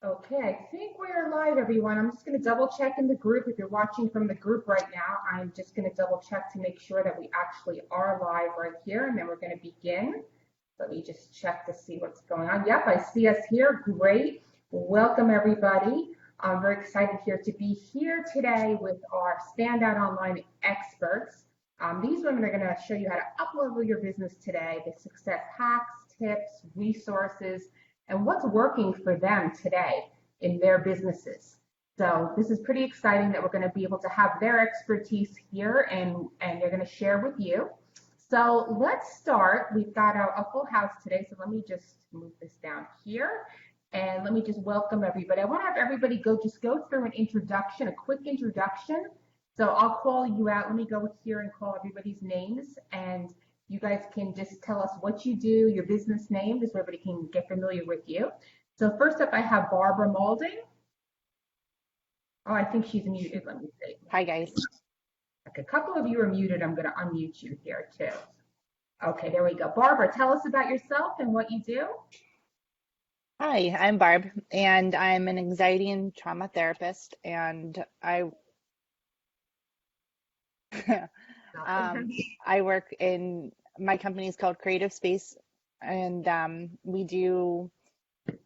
Okay, I think we're live, everyone. I'm just going to double check in the group. If you're watching from the group right now, I'm just going to double check to make sure that we actually are live right here, and then we're going to begin. Let me just check to see what's going on. Yep, I see us here. Great. Welcome, everybody. I'm very excited here to be here today with our standout online experts. These women are going to show you how to uplevel your business today, the success hacks, tips, resources, and what's working for them today in their businesses. So this is pretty exciting that we're going to be able to have their expertise here and they're going to share with you. So let's start. We've got a full house today, so let me just move this down here. And let me just welcome everybody. I want to have everybody just go through an introduction, a quick introduction. So I'll call you out. Let me go here and call everybody's names. And you guys can just tell us what you do, your business name, just so everybody can get familiar with you. So first up, I have Barbara Maulding. Oh, I think she's muted. Let me see. Hi, guys. Okay, a couple of you are muted. I'm going to unmute you here too. Okay, there we go. Barbara, tell us about yourself and what you do. Hi, I'm Barb, and I'm an anxiety and trauma therapist, and I work in my company is called Creative Space, and we do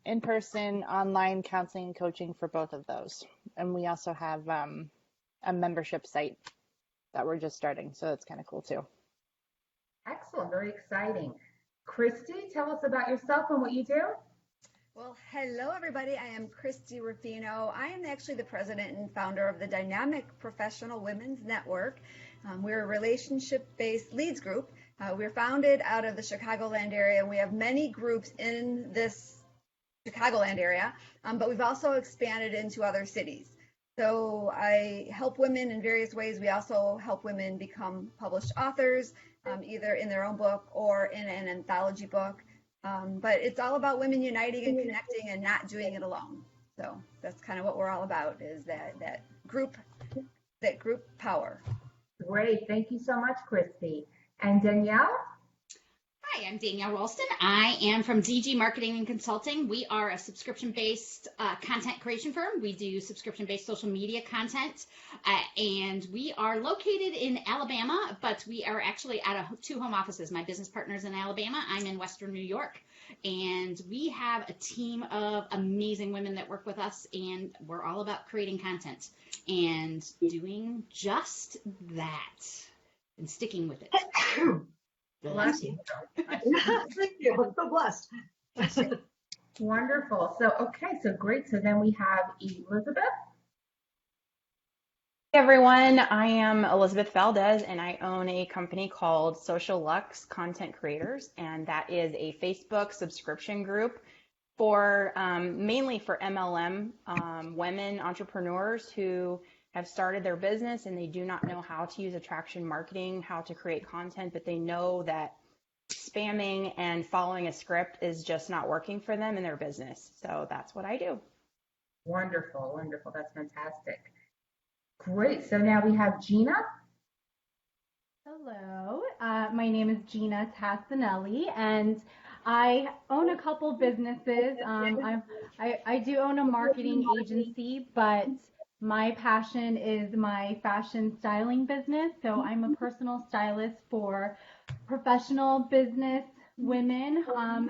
in-person, online counseling and coaching for both of those. And we also have a membership site that we're just starting, so that's kind of cool too. Excellent, very exciting. Christy, tell us about yourself and what you do. Well, hello, everybody. I am Christy Ruffino. I am actually the president and founder of the Dynamic Professional Women's Network. We're a relationship-based leads group. We're founded out of the Chicagoland area, and we have many groups in this Chicagoland area, but we've also expanded into other cities. So I help women in various ways. We also help women become published authors, either in their own book or in an anthology book. But it's all about women uniting and connecting and not doing it alone. So that's kind of what we're all about, is that group power. Great, thank you so much, Christy. And Danielle? Hi, I'm Danielle Ralston. I am from DG Marketing and Consulting. We are a subscription-based content creation firm. We do subscription-based social media content, and we are located in Alabama, but we are actually out of two home offices. My business partner's in Alabama. I'm in Western New York, and we have a team of amazing women that work with us, and we're all about creating content and doing just that and sticking with it. Bless you. Thank you. I'm so blessed. Wonderful. So, okay, so great. So then we have Elizabeth. Hey everyone, I am Elizabeth Valdez and I own a company called Social Lux Content Creators, and that is a Facebook subscription group for mainly for MLM women entrepreneurs who have started their business and they do not know how to use attraction marketing, how to create content, but they know that spamming and following a script is just not working for them in their business. So that's what I do. Wonderful, wonderful. That's fantastic. Great. So now we have Gina. Hello, my name is Gina Tassinelli, and I own a couple businesses. I do own a marketing agency, but my passion is my fashion styling business. So I'm a personal stylist for professional business women,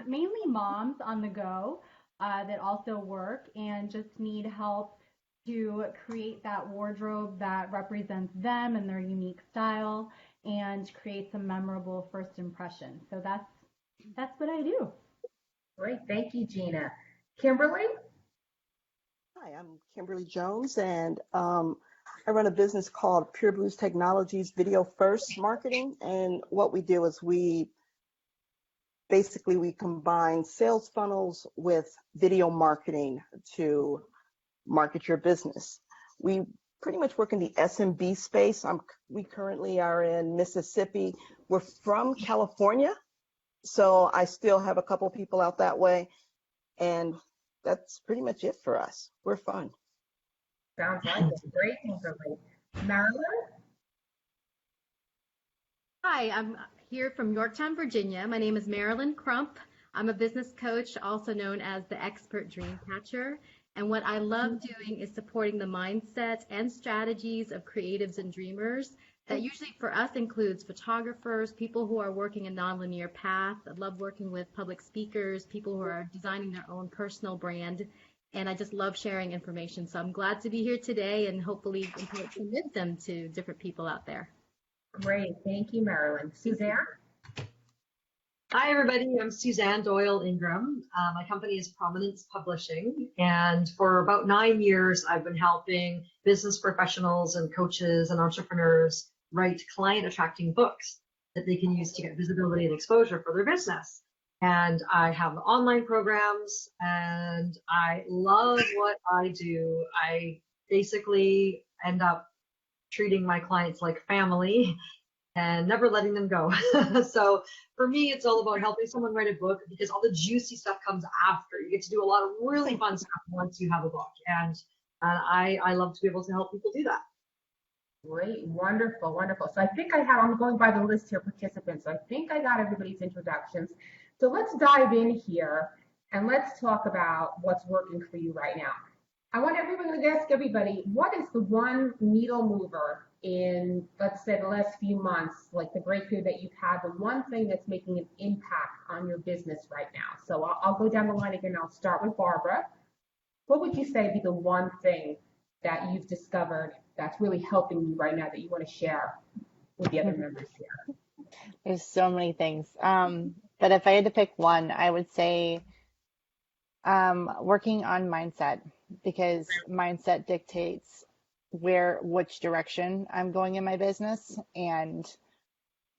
mainly moms on the go that also work and just need help to create that wardrobe that represents them and their unique style and creates a memorable first impression. So that's what I do. Great. Thank you, Gina. Kimberly? Hi, I'm Kimberly Jones, and I run a business called Pure Blues Technologies Video First Marketing. And what we do is we combine sales funnels with video marketing to market your business. We pretty much work in the SMB space. We currently are in Mississippi. We're from California, so I still have a couple people out that way, and that's pretty much it for us. We're fun. Sounds like it. Great, Kimberly. Marilyn? Hi, I'm here from Yorktown, Virginia. My name is Marilyn Crump. I'm a business coach, also known as the Expert Dream Catcher, And what I love doing is supporting the mindset and strategies of creatives and dreamers. That usually for us includes photographers, people who are working a nonlinear path. I love working with public speakers, people who are designing their own personal brand. And I just love sharing information. So I'm glad to be here today and hopefully commit them to different people out there. Great. Thank you, Marilyn. Suzanne? Hi, everybody. I'm Suzanne Doyle Ingram. My company is Prominence Publishing. And for about 9 years, I've been helping business professionals and coaches and entrepreneurs write client attracting books that they can use to get visibility and exposure for their business. And I have online programs and I love what I do. I basically end up treating my clients like family and never letting them go. So for me, it's all about helping someone write a book because all the juicy stuff comes after. You get to do a lot of really fun stuff once you have a book. And I love to be able to help people do that. Great. Wonderful. Wonderful. So I think I'm going by the list here, participants. So I think I got everybody's introductions. So let's dive in here and let's talk about what's working for you right now. I want everybody to ask everybody, what is the one needle mover in, let's say, the last few months, like the breakthrough that you've had, the one thing that's making an impact on your business right now? So I'll go down the line again. I'll start with Barbara. What would you say be the one thing that you've discovered that's really helping you right now that you want to share with the other members here? There's so many things. But if I had to pick one, I would say working on mindset, because mindset dictates which direction I'm going in my business, and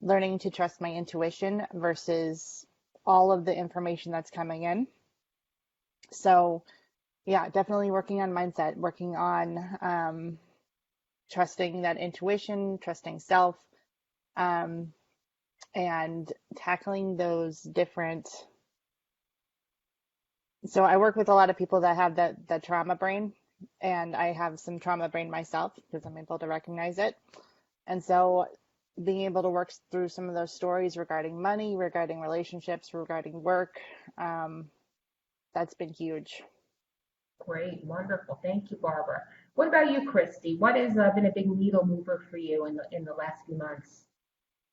learning to trust my intuition versus all of the information that's coming in. So yeah, definitely working on mindset, working on trusting that intuition, trusting self, and tackling those different. So I work with a lot of people that have the trauma brain, and I have some trauma brain myself because I'm able to recognize it. And so being able to work through some of those stories regarding money, regarding relationships, regarding work, that's been huge. Great, wonderful. Thank you, Barbara. What about you, Christy? What has been a big needle mover for you in the last few months?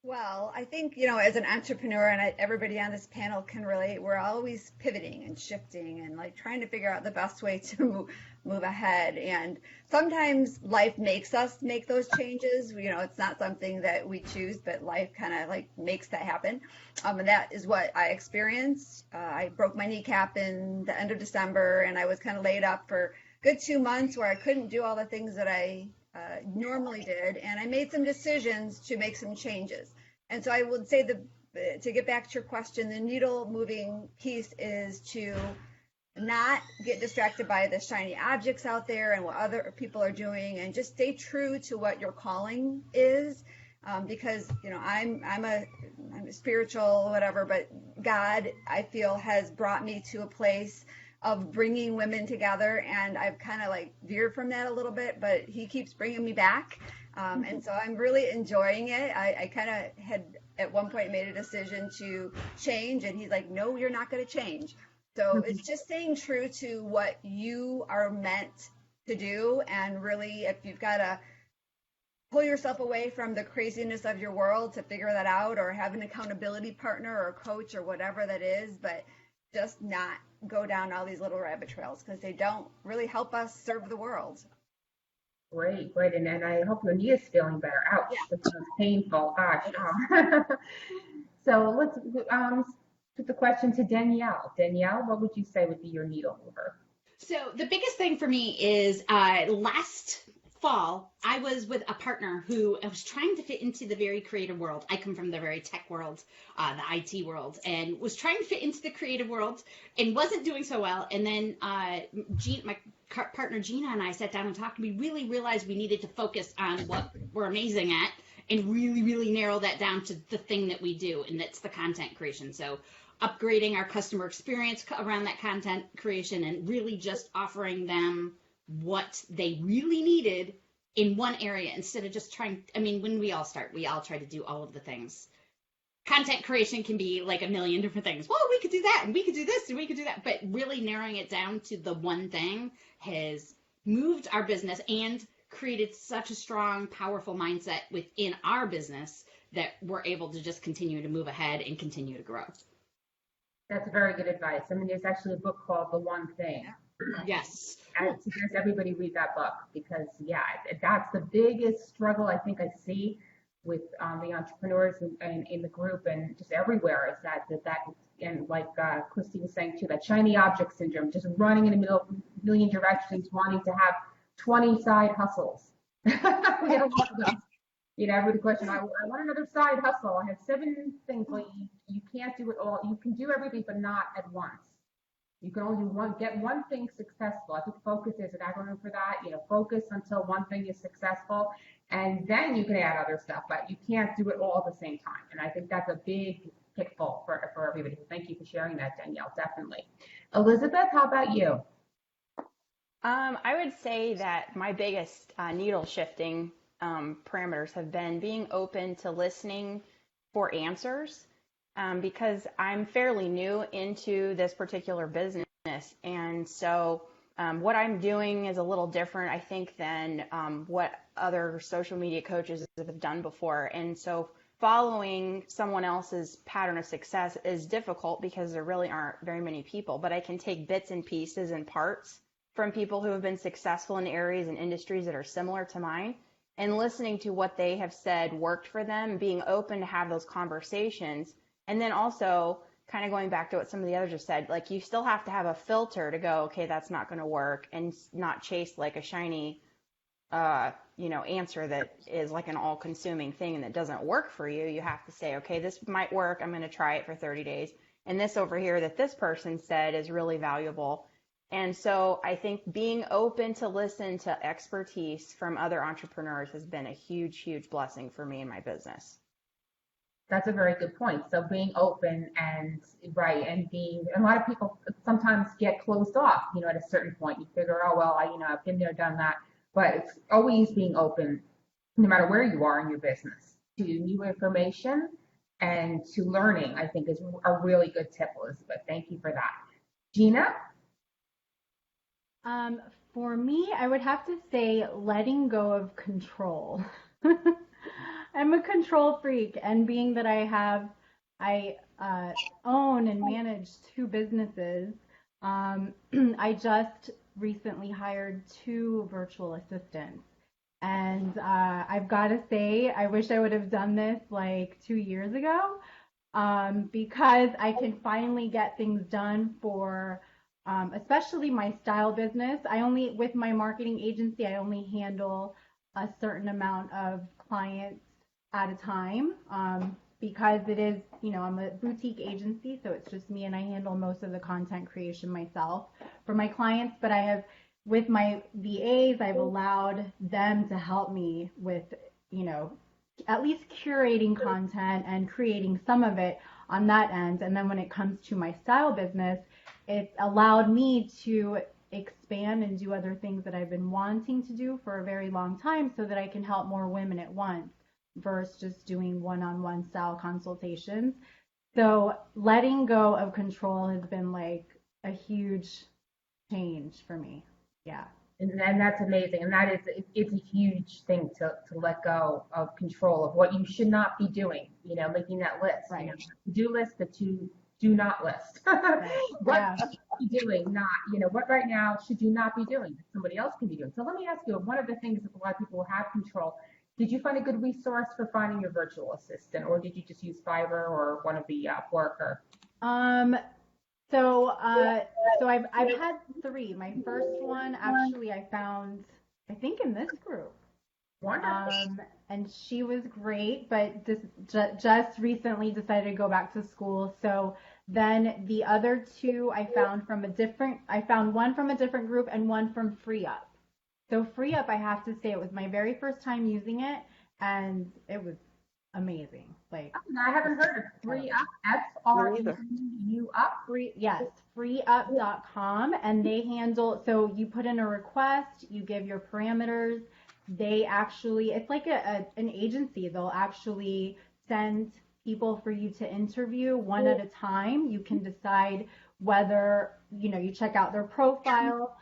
Well, I think, as an entrepreneur, and everybody on this panel can relate, we're always pivoting and shifting and like trying to figure out the best way to move ahead. And sometimes life makes us make those changes. It's not something that we choose, but life kind of like makes that happen. And that is what I experienced. I broke my kneecap in the end of December, and I was kind of laid up for a good 2 months where I couldn't do all the things that I normally did, and I made some decisions to make some changes. And so I would say to get back to your question, the needle moving piece is to not get distracted by the shiny objects out there and what other people are doing, and just stay true to what your calling is. Because I'm a spiritual whatever, but God, I feel, has brought me to a place of bringing women together, and I've kind of like veered from that a little bit, but he keeps bringing me back, and so I'm really enjoying it. I kind of had at one point made a decision to change, and he's like, no, you're not going to change. So it's just staying true to what you are meant to do, and really, if you've got to pull yourself away from the craziness of your world to figure that out, or have an accountability partner or a coach or whatever that is, but just not go down all these little rabbit trails because they don't really help us serve the world. Great. And then I hope your knee is feeling better. Ouch, yeah. This is painful. Gosh. So let's put the question to Danielle. Danielle, what would you say would be your needle mover? So the biggest thing for me is last fall, I was with a partner who was trying to fit into the very creative world. I come from the very tech world, the IT world, and was trying to fit into the creative world and wasn't doing so well. And then my partner Gina and I sat down and talked. We really realized we needed to focus on what we're amazing at and really, really narrow that down to the thing that we do, and that's the content creation. So upgrading our customer experience around that content creation and really just offering them what they really needed in one area instead of just trying. I mean, when we all start, we all try to do all of the things. content creation can be like a million different things. Well, we could do that, and we could do this, and we could do that. But really narrowing it down to the one thing has moved our business and created such a strong, powerful mindset within our business that we're able to just continue to move ahead and continue to grow. That's very good advice. I mean, there's actually a book called The One Thing. Yes. I suggest everybody read that book because, yeah, that's the biggest struggle I think I see with the entrepreneurs in the group and just everywhere is that and like Christy was saying too, that shiny object syndrome, just running in the middle of a million directions, wanting to have 20 side hustles. We had a lot of them. You know, every question, I want another side hustle. I have 7 things. Well, you can't do it all. You can do everything, but not at once. You can only get one thing successful. I think focus is an acronym for that. You know, focus until one thing is successful, and then you can add other stuff, but you can't do it all at the same time. And I think that's a big pitfall for everybody. So thank you for sharing that, Danielle, definitely. Elizabeth, how about you? I would say that my biggest needle shifting parameters have been being open to listening for answers because I'm fairly new into this particular business. And so what I'm doing is a little different, I think, than what other social media coaches have done before. And so following someone else's pattern of success is difficult because there really aren't very many people, but I can take bits and pieces and parts from people who have been successful in areas and industries that are similar to mine, and listening to what they have said worked for them, being open to have those conversations. And then also kind of going back to what some of the others have said, like you still have to have a filter to go, okay, that's not going to work, and not chase like a shiny, answer that is like an all-consuming thing and that doesn't work for you. You have to say, okay, this might work. I'm going to try it for 30 days. And this over here that this person said is really valuable. And so I think being open to listen to expertise from other entrepreneurs has been a huge, huge blessing for me in my business. That's a very good point. So being open and a lot of people sometimes get closed off, at a certain point. You figure, oh, well, I've been there, done that. But it's always being open, no matter where you are in your business, to new information and to learning, I think is a really good tip, Elizabeth. Thank you for that. Gina? For me, I would have to say letting go of control. I'm a control freak, and being that I own and manage 2 businesses, I just recently hired 2 virtual assistants. And I've got to say, I wish I would have done this like 2 years ago, because I can finally get things done for especially my style business. With my marketing agency, I only handle a certain amount of clients at a time, because it is, I'm a boutique agency, so it's just me, and I handle most of the content creation myself for my clients. But with my VAs, I've allowed them to help me with, at least curating content and creating some of it on that end. And then when it comes to my style business, it's allowed me to expand and do other things that I've been wanting to do for a very long time so that I can help more women at once versus just doing one-on-one style consultations. So letting go of control has been like a huge change for me. Yeah. And that's amazing. And it's a huge thing to let go of control of what you should not be doing, making that list, Right. To-do list, the do not list. Right. What Yeah. should you be doing? Not, what right now should you not be doing that somebody else can be doing? So let me ask you, one of the things that a lot of people have control, did you find a good resource for finding your virtual assistant, or did you just use Fiverr or one of the Upwork or? So I've had 3. My first one actually I found, I think, in this group. Wonderful. And she was great, but just recently decided to go back to school. So then the other 2 I found one from a different group and one from FreeUp. So FreeUp, I have to say, it was my very first time using it, and it was amazing. Like, I haven't heard of FreeUp. FREUP. Yes, freeup.com, and they handle, so you put in a request, you give your parameters. They actually, it's like an agency. They'll actually send people for you to interview one at a time. You can decide whether, you check out their profile.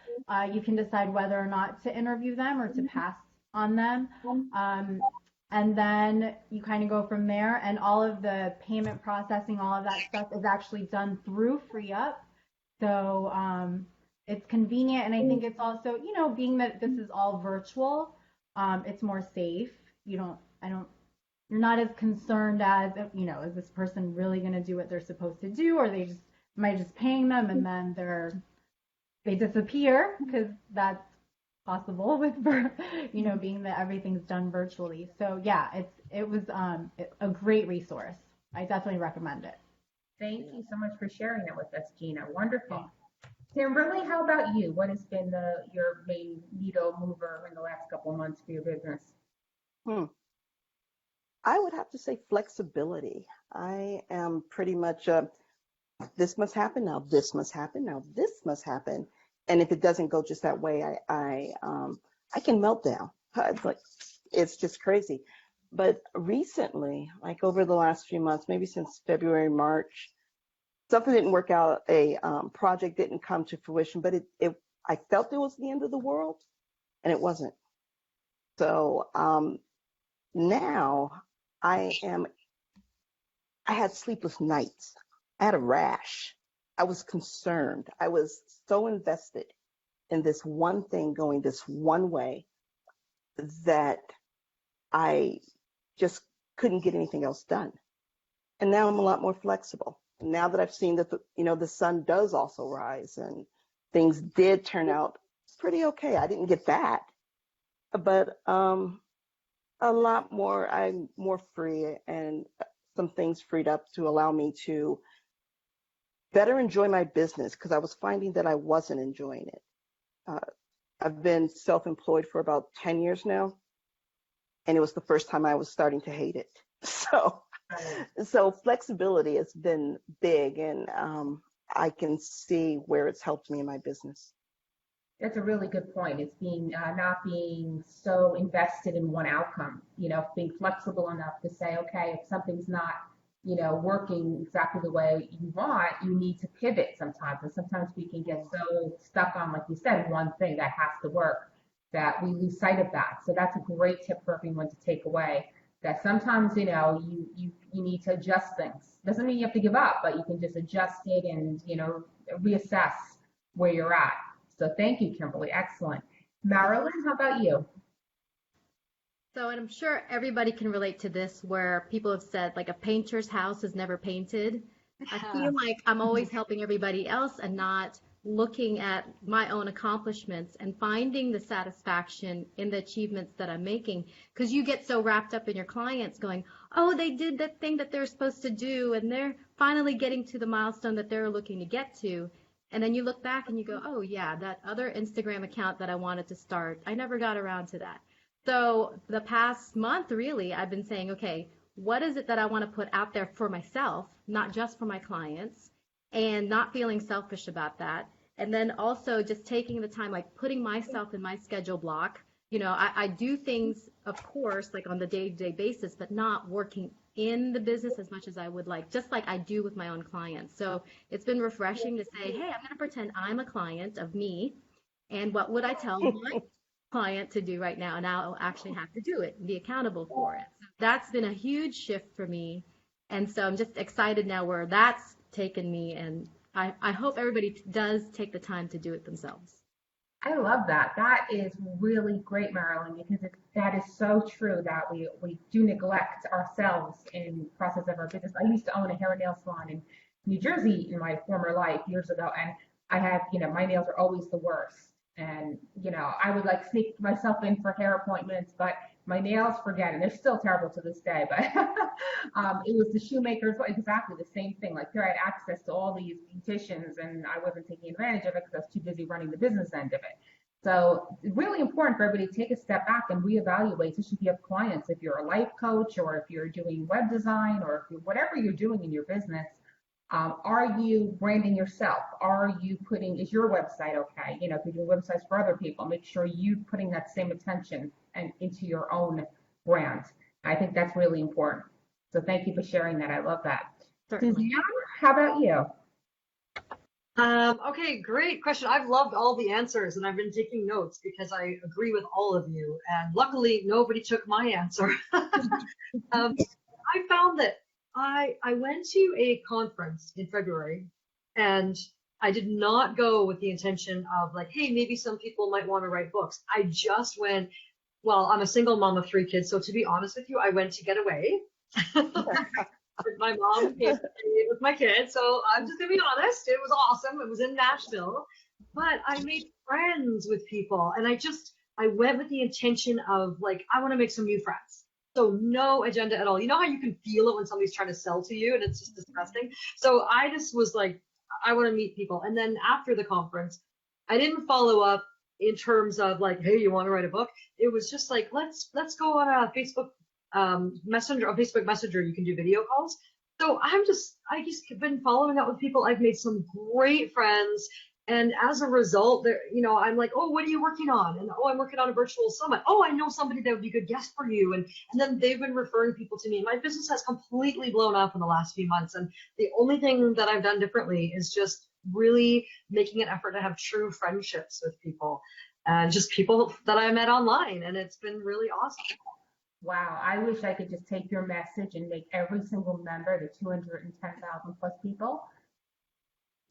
You can decide whether or not to interview them or to pass on them. And then you kind of go from there, and all of the payment processing, all of that stuff is actually done through FreeUp. So it's convenient, and I think it's also, being that this is all virtual, it's more safe. You're not as concerned as, is this person really going to do what they're supposed to do, or am I just paying them and then they disappear, because that's possible with, being that everything's done virtually. So yeah, it was a great resource. I definitely recommend it. Thank you so much for sharing that with us, Gina. Wonderful. Kimberly, how about you? What has been your main needle mover in the last couple of months for your business? I would have to say flexibility. I am pretty much this must happen now, this must happen now, this must happen. And if it doesn't go just that way, I can melt down. It's just crazy. But recently, like over the last few months, maybe since February, March, something didn't work out. A project didn't come to fruition, but I felt it was the end of the world, and it wasn't. So now I had sleepless nights. I had a rash. I was concerned. I was so invested in this one thing going this one way that I just couldn't get anything else done. And now I'm a lot more flexible. Now that I've seen that the sun does also rise and things did turn out pretty okay. I didn't get that, but a lot more. I'm more free, and some things freed up to allow me to better enjoy my business, because I was finding that I wasn't enjoying it. I've been self-employed for about 10 years now, and it was the first time I was starting to hate it. So flexibility has been big, and I can see where it's helped me in my business. That's a really good point. It's not being so invested in one outcome, being flexible enough to say, okay, if something's not, working exactly the way you want, you need to pivot sometimes. And sometimes we can get so stuck on, like you said, one thing that has to work that we lose sight of that. So that's a great tip for everyone to take away, that sometimes, you need to adjust things. Doesn't mean you have to give up, but you can just adjust it and, reassess where you're at. So thank you, Kimberly. Excellent. Marilyn, how about you? So, and I'm sure everybody can relate to this, where people have said, like, a painter's house is never painted. I feel like I'm always helping everybody else and not looking at my own accomplishments and finding the satisfaction in the achievements that I'm making, because you get so wrapped up in your clients going, oh, they did the thing that they're supposed to do, and they're finally getting to the milestone that they're looking to get to. And then you look back and you go, oh yeah, that other Instagram account that I wanted to start, I never got around to that. So the past month, really, I've been saying, okay, what is it that I want to put out there for myself, not just for my clients, and not feeling selfish about that. And then also just taking the time, like putting myself in my schedule block. I do things, of course, like on the day-to-day basis, but not working in the business as much as I would like, just like I do with my own clients. So it's been refreshing to say, hey, I'm going to pretend I'm a client of me, and what would I tell my client to do right now? And I'll actually have to do it and be accountable for it. So that's been a huge shift for me. And so I'm just excited now where that's taken me, and I hope everybody does take the time to do it themselves. I love that. That is really great, Marilyn, because that is so true that we do neglect ourselves in the process of our business. I used to own a hair and nail salon in New Jersey in my former life years ago, and I had, my nails are always the worst. And, I would like sneak myself in for hair appointments, but my nails, forget it. They're still terrible to this day, but it was the shoemakers, exactly the same thing. Like here I had access to all these beauticians, and I wasn't taking advantage of it because I was too busy running the business end of it. So it's really important for everybody to take a step back and reevaluate, especially if you have clients, if you're a life coach or if you're doing web design or if whatever you're doing in your business. Are you branding yourself? Is your website okay? If you're doing websites for other people, make sure you're putting that same attention into your own brand. I think that's really important. So thank you for sharing that. I love that. Certainly. Suzanne, how about you? Okay, great question. I've loved all the answers and I've been taking notes because I agree with all of you. And luckily, nobody took my answer. I found that I went to a conference in February and I did not go with the intention of like, hey, maybe some people might want to write books. I just went, well, I'm a single mom of 3 kids. So to be honest with you, I went to get away. My mom came to me with my kids, so I'm just gonna be honest. It was awesome. It was in Nashville, but I made friends with people, and I went with the intention of like I want to make some new friends. So no agenda at all. You know how you can feel it when somebody's trying to sell to you, and it's just disgusting. So I just was like, I want to meet people, and then after the conference, I didn't follow up in terms of like, hey, you want to write a book? It was just like let's go on a Facebook Messenger. On Facebook Messenger you can do video calls. So I just been following up with people. I've made some great friends, and as a result, I'm like, oh, what are you working on? And oh, I'm working on a virtual summit. Oh, I know somebody that would be a good guest for you. And then they've been referring people to me. My business has completely blown up in the last few months, and the only thing that I've done differently is just really making an effort to have true friendships with people, and just people that I met online, and it's been really awesome. Wow, I wish I could just take your message and make every single member, the 210,000 plus people,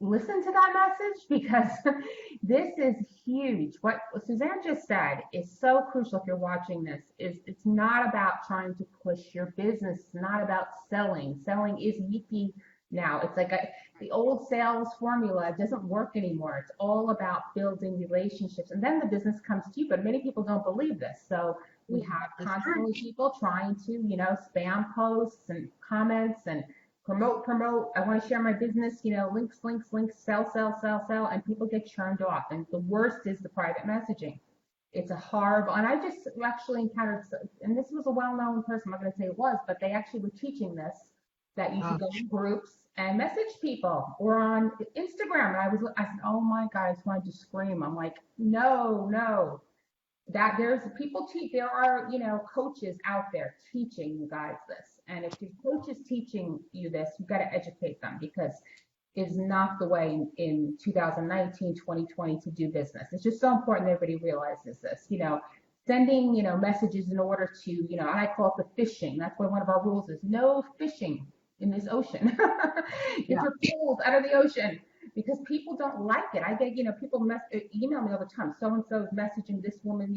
listen to that message, because this is huge. What Suzanne just said is so crucial. If you're watching this, is it's not about trying to push your business. It's not about selling. Selling is yippee now. It's like the old sales formula doesn't work anymore. It's all about building relationships, and then the business comes to you. But many people don't believe this. So we have constantly people trying to, spam posts and comments and promote. I want to share my business, links, sell, and people get churned off. And the worst is the private messaging. It's a horrible, and I just actually encountered, and this was a well-known person, I'm not going to say it was, but they actually were teaching this, that you should go in groups and message people, or on Instagram. And I said, oh my God, I just wanted to scream. I'm like, no. That there are, coaches out there teaching you guys this. And if your coach is teaching you this, you've got to educate them, because it's not the way in 2019, 2020 to do business. It's just so important that everybody realizes this, sending, messages in order to, and I call it the fishing. That's why one of our rules is no fishing in this ocean. Get your pools out of the ocean. Because people don't like it. I get, people email me all the time. So-and-so is messaging this woman,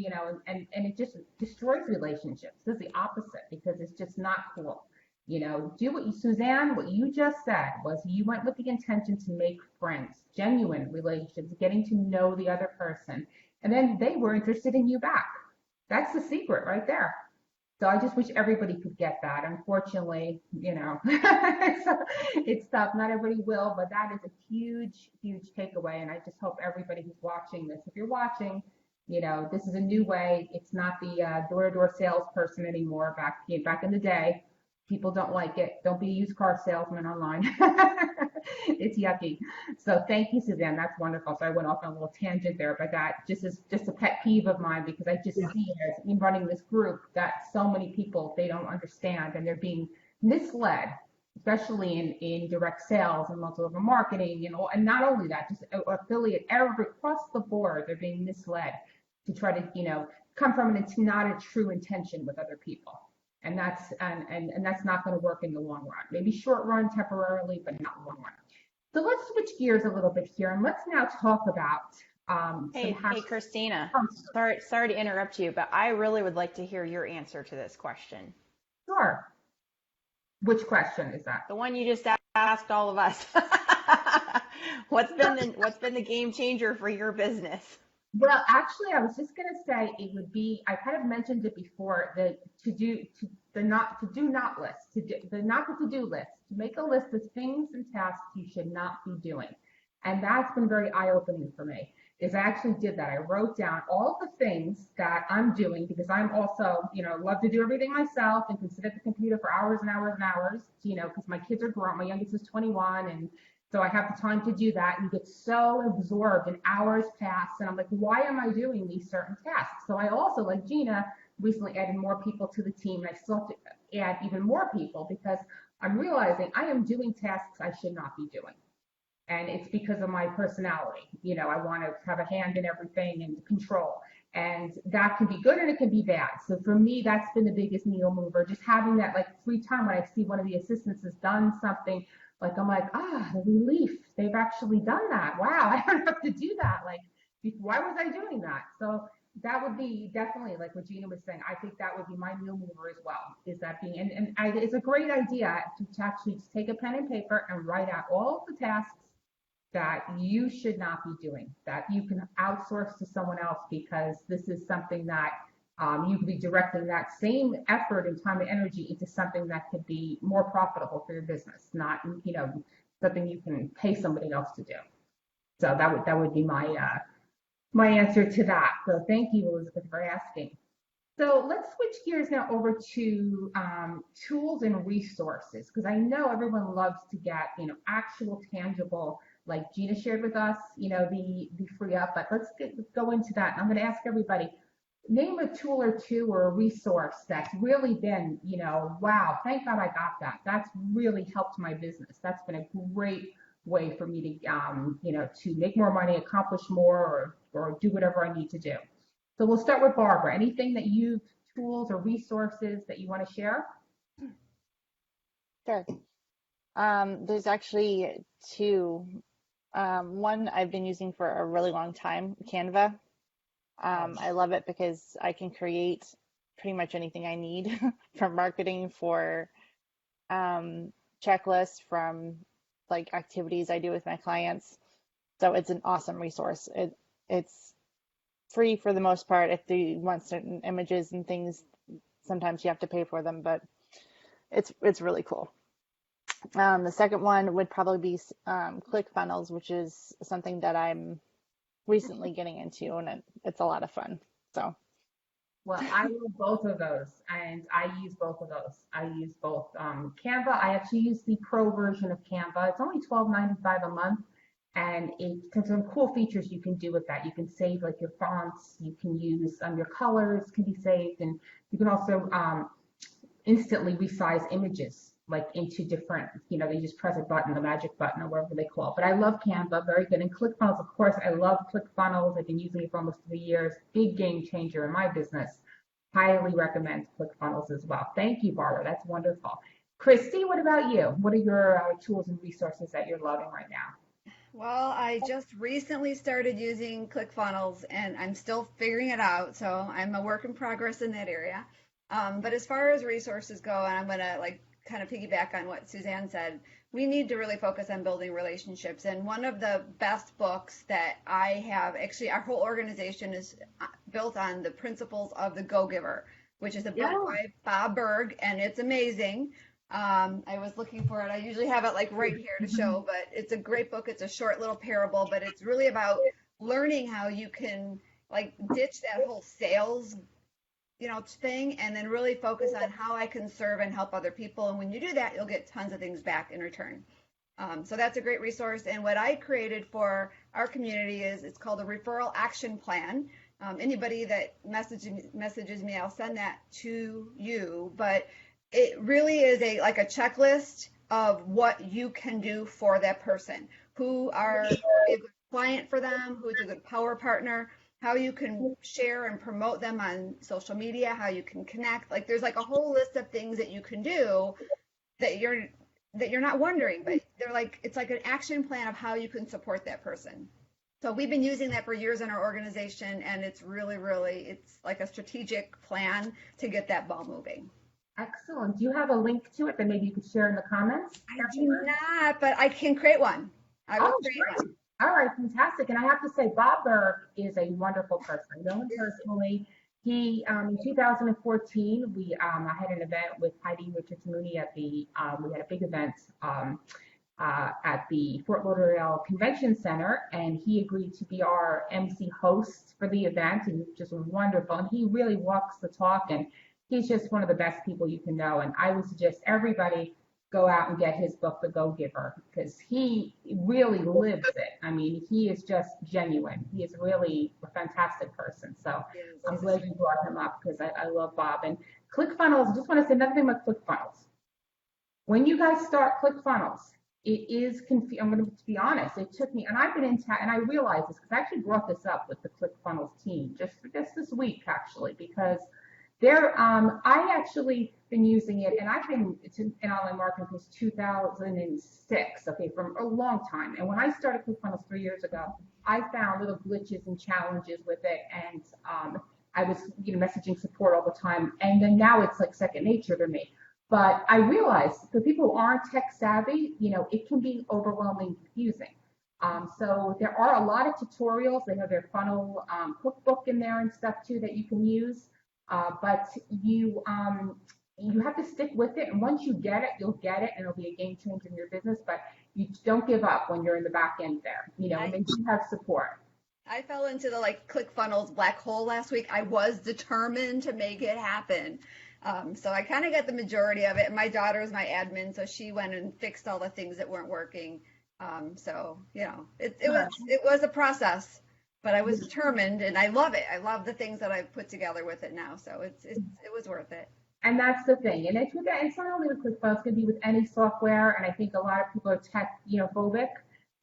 and it just destroys relationships. This is the opposite, because it's just not cool. Do Suzanne, what you just said was you went with the intention to make friends, genuine relationships, getting to know the other person. And then they were interested in you back. That's the secret right there. So I just wish everybody could get that. Unfortunately, it's tough. Not everybody will, but that is a huge, huge takeaway. And I just hope everybody who's watching this, if you're watching, this is a new way. It's not the door-to-door salesperson anymore. Back in the day, people don't like it. Don't be a used car salesman online. It's yucky. So thank you, Suzanne. That's wonderful. So I went off on a little tangent there, but that just is just a pet peeve of mine, because I just see it as in running this group that so many people, they don't understand, and they're being misled, especially in direct sales and multi-level marketing, and not only that, just affiliate, across the board, they're being misled to try to, come from not a true intention with other people. And that's not going to work in the long run. Maybe short run, temporarily, but not long run. So let's switch gears a little bit here, and let's now talk about. Hey, Christina. Sorry to interrupt you, but I really would like to hear your answer to this question. Sure. Which question is that? The one you just asked all of us. What's been the game changer for your business? Well, actually, I was just going to say it would be, I kind of mentioned it before, the not to do list, to make a list of things and tasks you should not be doing. And that's been very eye-opening for me, is I actually did that. I wrote down all the things that I'm doing, because I'm also, love to do everything myself and can sit at the computer for hours and hours and hours, because my kids are grown. My youngest is 21, and so I have the time to do that, and get so absorbed, and hours pass, and I'm like, why am I doing these certain tasks? So I also, like Gina, recently added more people to the team, and I still have to add even more people because I'm realizing I am doing tasks I should not be doing. And it's because of my personality. You know, I want to have a hand in everything and control. And that can be good and it can be bad. So for me, that's been the biggest needle mover. Just having that like free time when I see one of the assistants has done something, like I'm like, the relief. They've actually done that. Wow, I don't have to do that. Like, why was I doing that? So that would be definitely like what Gina was saying. I think that would be my needle mover as well. Is that being it's a great idea to actually just take a pen and paper and write out all of the tasks that you should not be doing, that you can outsource to someone else, because this is something that you could be directing that same effort and time and energy into something that could be more profitable for your business, not, you know, something you can pay somebody else to do. So that would be my my answer to that. So thank you, Elizabeth, for asking. So let's switch gears now over to tools and resources, because I know everyone loves to get, you know, actual tangible, like Gina shared with us, you know, the free up, but let's go into that. And I'm going to ask everybody, name a tool or two or a resource that's really been, you know, wow, thank God I got that. That's really helped my business. That's been a great way for me to, you know, to make more money, accomplish more, or do whatever I need to do. So we'll start with Barbara. Anything that tools or resources that you want to share? Sure. There's actually two. One I've been using for a really long time, Canva. I love it because I can create pretty much anything I need from marketing, for checklists, from like activities I do with my clients. So it's an awesome resource. It's free for the most part. If you want certain images and things, sometimes you have to pay for them, but it's really cool. The second one would probably be ClickFunnels, which is something that I'm recently getting into, and it's a lot of fun. So, well, I love both of those, and I use both of those. I use both Canva. I actually use the pro version of Canva. It's only $12.95 a month, and it has some cool features you can do with that. You can save like your fonts. You can use your colors can be saved, and you can also instantly resize images, like into different, you know, they just press a button, the magic button, or whatever they call it. But I love Canva, very good. And ClickFunnels, of course, I love ClickFunnels. I've been using it for almost 3 years. Big game changer in my business. Highly recommend ClickFunnels as well. Thank you, Barbara. That's wonderful. Christy, what about you? What are your tools and resources that you're loving right now? Well, I just recently started using ClickFunnels and I'm still figuring it out. So I'm a work in progress in that area. But as far as resources go, and I'm going to like kind of piggyback on what Suzanne said, we need to really focus on building relationships. And one of the best books that I have, actually our whole organization is built on the principles of the Go-Giver, which is a book by Bob Burg, and it's amazing. I was looking for it. I usually have it like right here to show, but it's a great book. It's a short little parable, but it's really about learning how you can like ditch that whole sales, you know, thing, and then really focus on how I can serve and help other people. And when you do that, you'll get tons of things back in return. So that's a great resource. And what I created for our community is it's called a referral action plan. Anybody that messages me, I'll send that to you. But it really is like a checklist of what you can do for that person, who are a good client for them, who's a good power partner, how you can share and promote them on social media, how you can connect. Like there's like a whole list of things that you can do that you're not wondering, but they're like, it's like an action plan of how you can support that person. So we've been using that for years in our organization, and it's really, it's like a strategic plan to get that ball moving. Excellent. Do you have a link to it that maybe you could share in the comments? I do not, but I can create one. I will create one. All right, fantastic. And I have to say, Bob Burg is a wonderful person. I know him personally. He, in 2014, I had an event with Heidi Richards Mooney at we had a big event at the Fort Lauderdale Convention Center, and he agreed to be our MC host for the event, and just wonderful. And he really walks the talk, and he's just one of the best people you can know. And I would suggest everybody go out and get his book, The Go-Giver, because he really lives it. I mean, he is just genuine. He is really a fantastic person. So Yes, I'm he's a glad you brought him up because I love Bob. And ClickFunnels, I just want to say another thing about ClickFunnels. When you guys start ClickFunnels, it is confusing. I'm going to be honest. It took me, and I've been in and I realized this because I actually brought this up with the ClickFunnels team just this week actually, because I actually been using it, and I've been in online marketing since 2006. Okay, from a long time. And when I started ClickFunnels 3 years ago, I found little glitches and challenges with it, and I was messaging support all the time. And then now it's like second nature to me. But I realized for people who aren't tech savvy, it can be overwhelming, confusing. So there are a lot of tutorials. They have their funnel cookbook in there and stuff too that you can use. But you have to stick with it. And once you get it, you'll get it, and it'll be a game changer in your business. But you don't give up when you're in the back end there, and they do have support. I fell into the ClickFunnels black hole last week. I was determined to make it happen. So I kind of got the majority of it. And my daughter is my admin, so she went and fixed all the things that weren't working. It was a process, but I was determined, and I love it. I love the things that I've put together with it now. So it was worth it. And that's the thing. And it's not only with ClickFunnels, it's going to be with any software. And I think a lot of people are tech, phobic.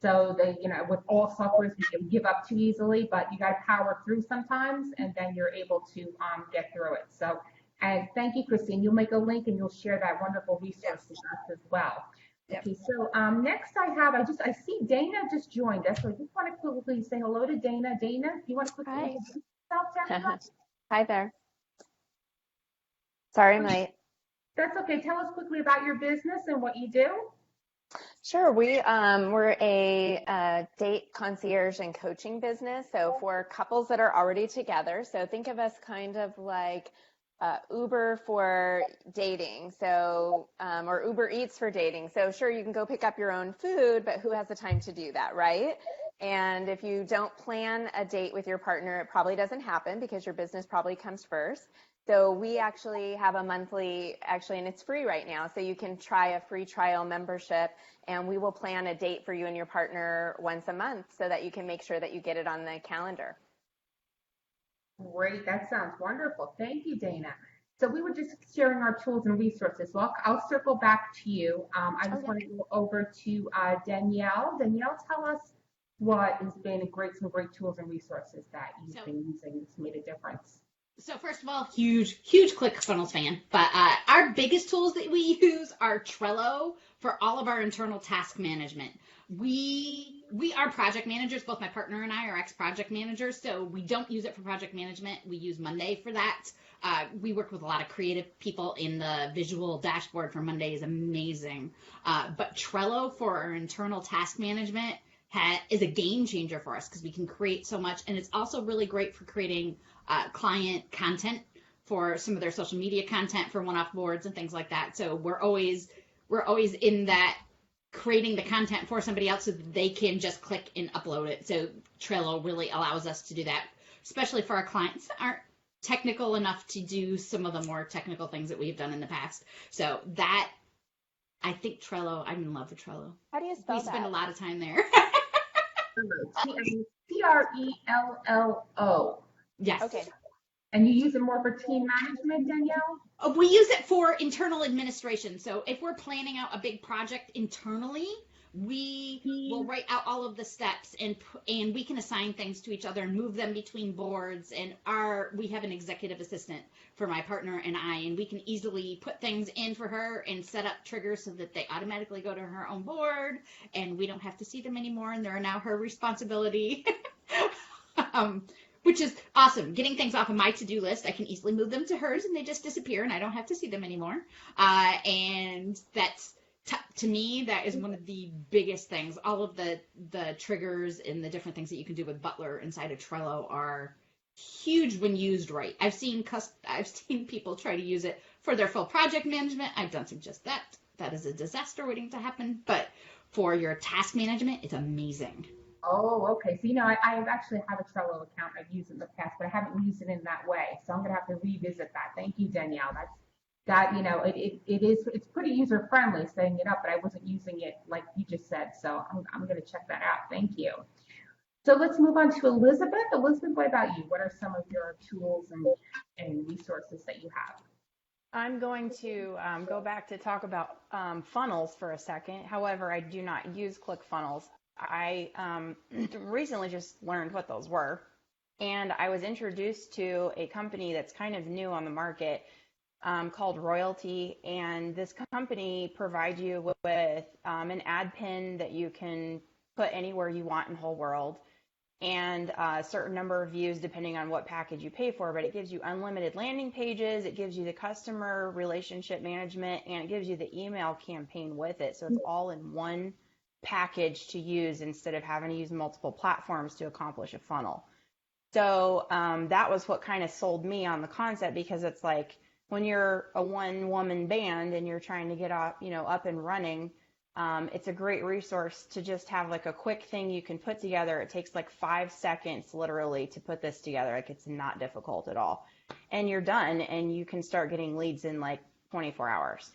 So they, with all softwares, you can give up too easily, but you got to power through sometimes, and then you're able to get through it. So, and thank you, Christine. You'll make a link and you'll share that wonderful resource with us as well. Yep. Okay, so next I see Dana just joined us. So I just want to quickly say hello to Dana. Dana, do you want to quickly introduce yourself to everyone? Hi there. Sorry, I'm late. That's okay. Tell us quickly about your business and what you do. Sure. We're a date concierge and coaching business. So for couples that are already together, so think of us kind of like Uber for dating, so or Uber Eats for dating. So sure, you can go pick up your own food, but who has the time to do that, right? And if you don't plan a date with your partner, it probably doesn't happen because your business probably comes first. So we actually have a monthly, and it's free right now. So you can try a free trial membership, and we will plan a date for you and your partner once a month so that you can make sure that you get it on the calendar. Great, that sounds wonderful. Thank you, Dana. So we were just sharing our tools and resources. Well, I'll circle back to you. I just want to go over to Danielle. Danielle, tell us what has been some great tools and resources that you've been using that's made a difference. So first of all, huge ClickFunnels fan, but our biggest tools that we use are Trello for all of our internal task management. We are project managers. Both my partner and I are ex-project managers, so we don't use it for project management. We use Monday for that. We work with a lot of creative people, in the visual dashboard for Monday is amazing. But Trello for our internal task management is a game changer for us because we can create so much, and it's also really great for creating client content for some of their social media content for one-off boards and things like that. So we're always in that creating the content for somebody else so that they can just click and upload it. So Trello really allows us to do that, especially for our clients that aren't technical enough to do some of the more technical things that we've done in the past. So that, I think Trello, I'm in love with Trello. How do you spell that? We spend a lot of time there. Trello. Yes. Okay. And you use it more for team management, Danielle? We use it for internal administration. So if we're planning out a big project internally, we will write out all of the steps, and we can assign things to each other and move them between boards. And we have an executive assistant for my partner and I, and we can easily put things in for her and set up triggers so that they automatically go to her own board, and we don't have to see them anymore, and they're now her responsibility. Which is awesome. Getting things off of my to-do list, I can easily move them to hers and they just disappear and I don't have to see them anymore. And that's, to me, that is one of the biggest things. All of the triggers and the different things that you can do with Butler inside of Trello are huge when used right. I've seen people try to use it for their full project management. I don't suggest that. That is a disaster waiting to happen. But for your task management, it's amazing. Oh, okay. So, I actually have a Trello account I've used in the past, but I haven't used it in that way. So I'm going to have to revisit that. Thank you, Danielle. It's pretty user friendly setting it up, but I wasn't using it like you just said. So I'm going to check that out. Thank you. So let's move on to Elizabeth. Elizabeth, what about you? What are some of your tools and resources that you have? I'm going to go back to talk about funnels for a second. However, I do not use ClickFunnels. I recently just learned what those were, and I was introduced to a company that's kind of new on the market called Royalty, and this company provides you with an ad pin that you can put anywhere you want in the whole world, and a certain number of views depending on what package you pay for, but it gives you unlimited landing pages, it gives you the customer relationship management, and it gives you the email campaign with it. So it's all in one package to use instead of having to use multiple platforms to accomplish a funnel. So that was what kind of sold me on the concept, because it's like when you're a one-woman band and you're trying to get up and running, it's a great resource to just have like a quick thing you can put together. It takes like 5 seconds literally to put this together. Like, it's not difficult at all. And you're done, and you can start getting leads in like 24 hours.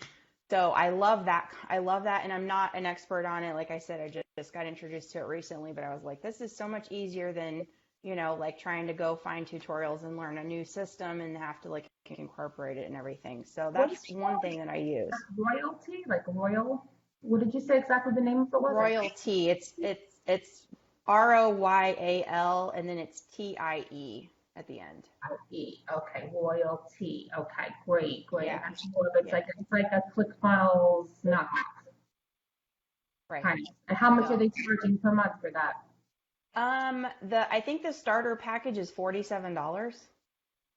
So I love that. And I'm not an expert on it. Like I said, I just got introduced to it recently, but I was like, this is so much easier than, like trying to go find tutorials and learn a new system and have to like incorporate it and everything. So that's one thing that I use. Royalty, like royal. What did you say exactly the name of it was? Royalty. It's ROYAL and then it's TIE at the end. Okay, Royalty. Okay, great. Yeah. It's like a ClickFunnels knockoff. Right. Kind of. And how much are they charging per month for that? I think the starter package is $47.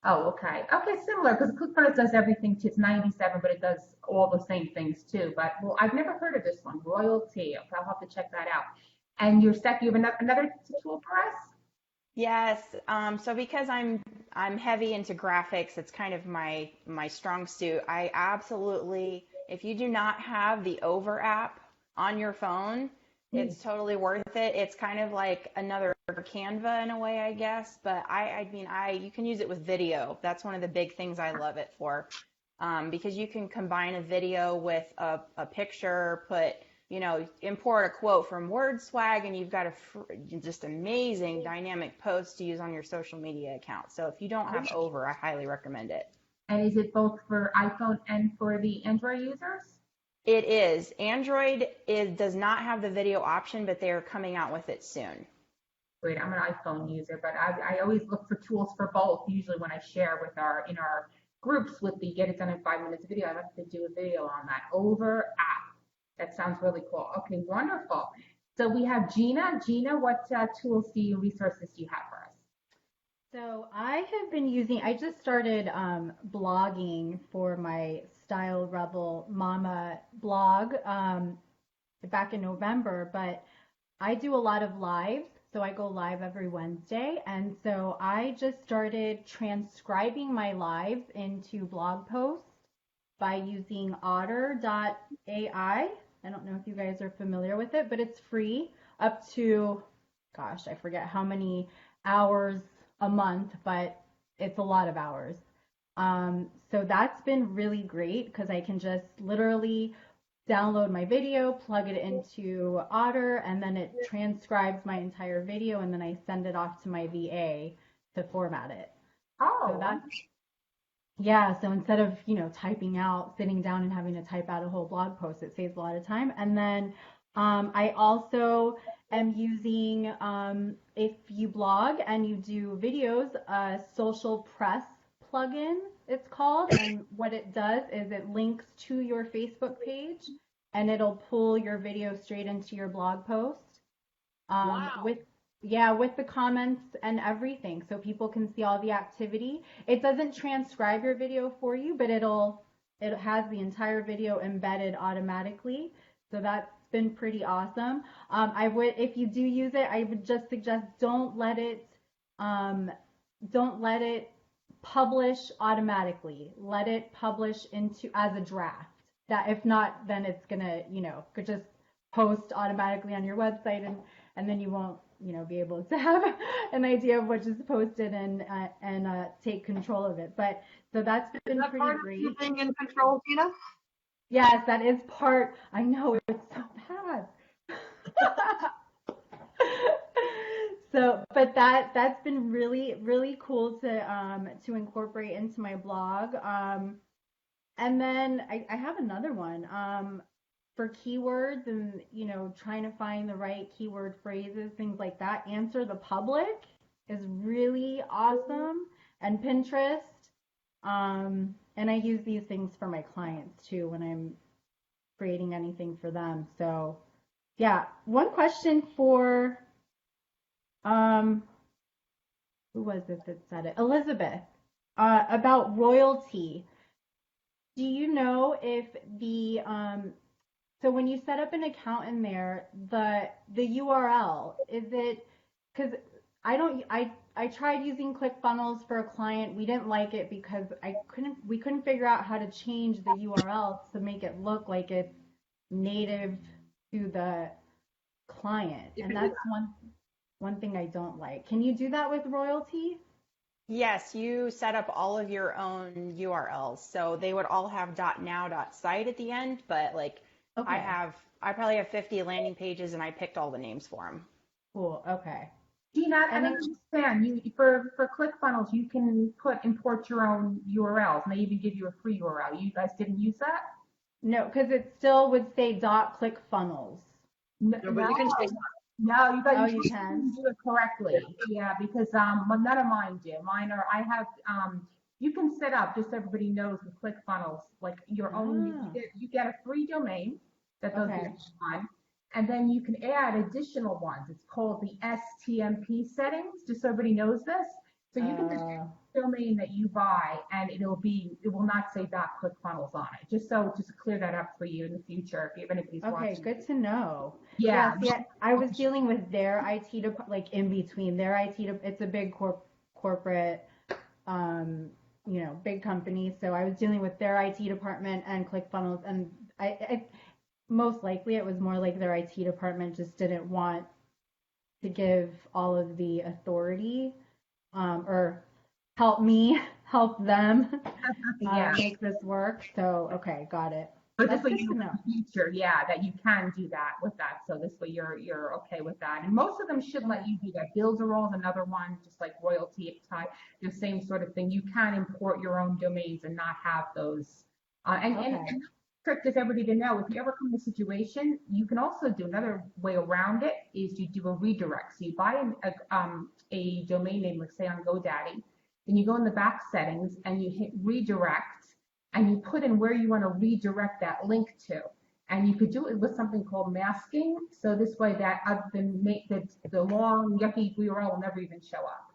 Oh, okay. Okay, similar, because ClickFunnels does everything too. It's 97, but it does all the same things too. But well, I've never heard of this one, Royalty. Okay, I'll have to check that out. And you have another tool for us? Yes. So because I'm heavy into graphics, it's kind of my strong suit. I absolutely, if you do not have the Over app on your phone, it's totally worth it. It's kind of like another Canva in a way, I guess. But you can use it with video. That's one of the big things I love it for, because you can combine a video with a picture, import a quote from WordSwag, and you've got just amazing dynamic posts to use on your social media account. So if you don't have Over, I highly recommend it. And is it both for iPhone and for the Android users? It is. Android does not have the video option, but they are coming out with it soon. Great. I'm an iPhone user, but I always look for tools for both. Usually when I share in our groups with the Get It Done in 5 Minutes video, I like to do a video on that Over app. That sounds really cool. Okay, wonderful. So we have Gina. Gina, what resources do you have for us? So I just started blogging for my Style Rebel Mama blog back in November, but I do a lot of lives. So I go live every Wednesday. And so I just started transcribing my lives into blog posts by using otter.ai. I don't know if you guys are familiar with it, but it's free up to, gosh, I forget how many hours a month, but it's a lot of hours. So that's been really great because I can just literally download my video, plug it into Otter, and then it transcribes my entire video, and then I send it off to my VA to format it. Oh, so instead of, sitting down and having to type out a whole blog post, it saves a lot of time. And then I also am using, if you blog and you do videos, a social press plugin, it's called. And what it does is it links to your Facebook page and it'll pull your video straight into your blog post. Wow. With the comments and everything, so people can see all the activity. It doesn't transcribe your video for you, but it has the entire video embedded automatically. So that's been pretty awesome. If you do use it, I would just suggest don't let it publish automatically. Let it publish as a draft. That if not, then it's gonna, could just post automatically on your website, and then you won't, be able to have an idea of what is posted and take control of it. But so that's been pretty great. Is that part of you being in control, Gina? Yes, that is part. I know, it's so bad. So, but that's been really, really cool to incorporate into my blog. And then I have another one. For keywords and, trying to find the right keyword phrases, things like that. Answer the Public is really awesome, and Pinterest. And I use these things for my clients too when I'm creating anything for them. So, yeah, one question for who was it that said it? Elizabeth, about royalty. Do you know if so when you set up an account in there, the URL, is it, because I tried using ClickFunnels for a client. We didn't like it because we couldn't figure out how to change the URL to make it look like it's native to the client. And that's one thing I don't like. Can you do that with royalty? Yes, you set up all of your own URLs. So they would all have .now.site at the end, but like Okay. I probably have 50 landing pages and I picked all the names for them. Cool. Okay. Gina, I And don't understand. For ClickFunnels, you can import your own URLs, and they even give you a free URL. You guys didn't use that? no, because it still would say .clickfunnels. No, but you can change no, you guys Oh, you you can? do it correctly. Yeah, because well, none of mine do. Mine are you can set up, just so everybody knows, with ClickFunnels, like your own. You get a free domain that they'll Okay. give you on, and then you can add additional ones. It's called the STMP settings, just so everybody knows this. So you can just add a domain that you buy, and it will not say .clickfunnels on it. Just to clear that up for you in the future, if anybody's watching. Okay, good to know. Yeah. See, I was dealing with their IT department, like in between their IT. It's a big corporate, big company. So I was dealing with their IT department and ClickFunnels, and I most likely it was more like their IT department just didn't want to give all of the authority, or help them Yeah. make this work. So, okay, got it. But That's this way good you to know know. in the future, yeah, that you can do that with that. So this way you're okay with that. And most of them should let you do that. Builderall is another one, just like royalty type, the same sort of thing. You can import your own domains and not have those. And trick is everybody to know, if you ever come in a situation, you can also do another way around it, is you do a redirect. So you buy a domain name, let's say on GoDaddy, then you go in the back settings and you hit redirect, and you put in where you want to redirect that link to. And you could do it with something called masking. So this way that the long yucky URL will never even show up.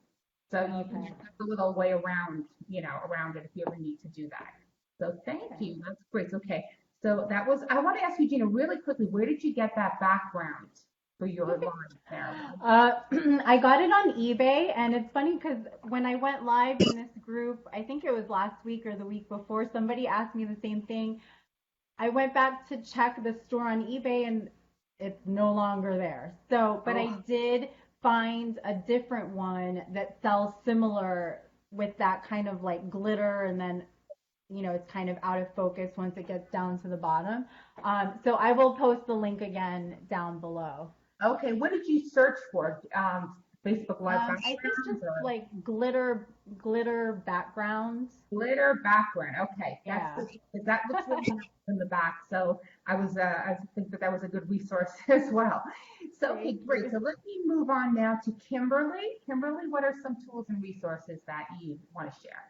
So you can have a little way around it if you ever need to do that. So thank you. That's great. Okay. So I want to ask you, Gina, really quickly, where did you get that background for your line there? I got it on eBay, and it's funny because when I went live in this group, I think it was last week or the week before, somebody asked me the same thing. I went back to check the store on eBay, and it's no longer there. So, but I did find a different one that sells similar with that kind of like glitter, and then it's kind of out of focus once it gets down to the bottom. So I will post the link again down below. Okay, what did you search for? Facebook Live I think just like glitter backgrounds. Glitter background. Okay, Yeah. That looks really nice in the back. So I think that was a good resource as well. So okay, great. So let me move on now to Kimberly. Kimberly, what are some tools and resources that you want to share?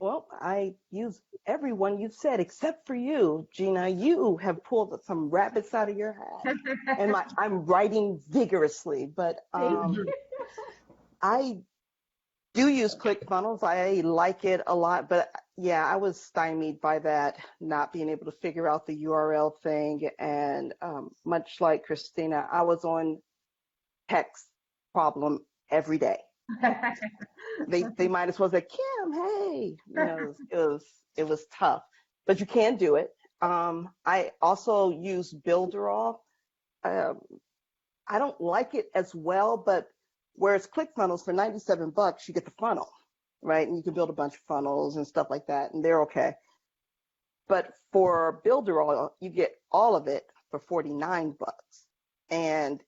Well, I use everyone you've said except for you, Gina. You have pulled some rabbits out of your hat, and I'm writing vigorously. But I do use ClickFunnels. I like it a lot, but yeah, I was stymied by that, not being able to figure out the URL thing. And much like Christina, I was on text problem every day. They might as well say, Kim, hey, it was tough, but you can do it. I also use Builderall. I don't like it as well, but whereas ClickFunnels for $97, you get the funnel, right? And you can build a bunch of funnels and stuff like that, and they're okay. But for Builderall, you get all of it for $49, and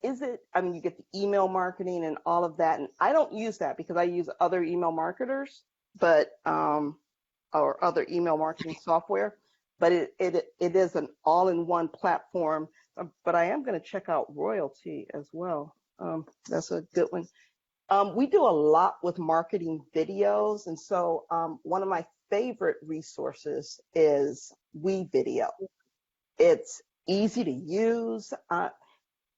I mean, you get the email marketing and all of that. And I don't use that because I use other email marketers, but, or other email marketing software, but it is an all-in-one platform. But I am going to check out Royalty as well. That's a good one. We do a lot with marketing videos. And so one of my favorite resources is WeVideo. It's easy to use.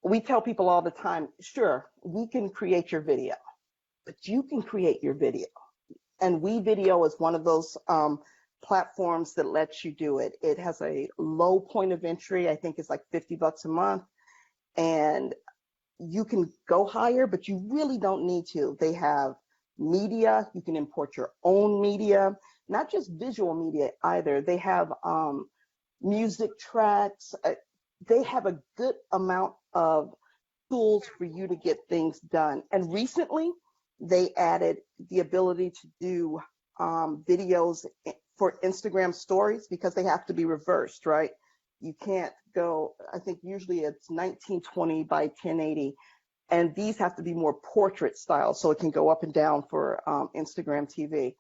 We tell people all the time, sure, we can create your video, but you can create your video. And WeVideo is one of those platforms that lets you do it. It has a low point of entry. I think it's like $50 a month. And you can go higher, but you really don't need to. They have media. You can import your own media, not just visual media either. They have music tracks. They have a good amount of tools for you to get things done. And recently, they added the ability to do videos for Instagram stories because they have to be reversed, right? You can't go, I think usually it's 1920 by 1080, and these have to be more portrait style, so it can go up and down for Instagram TV.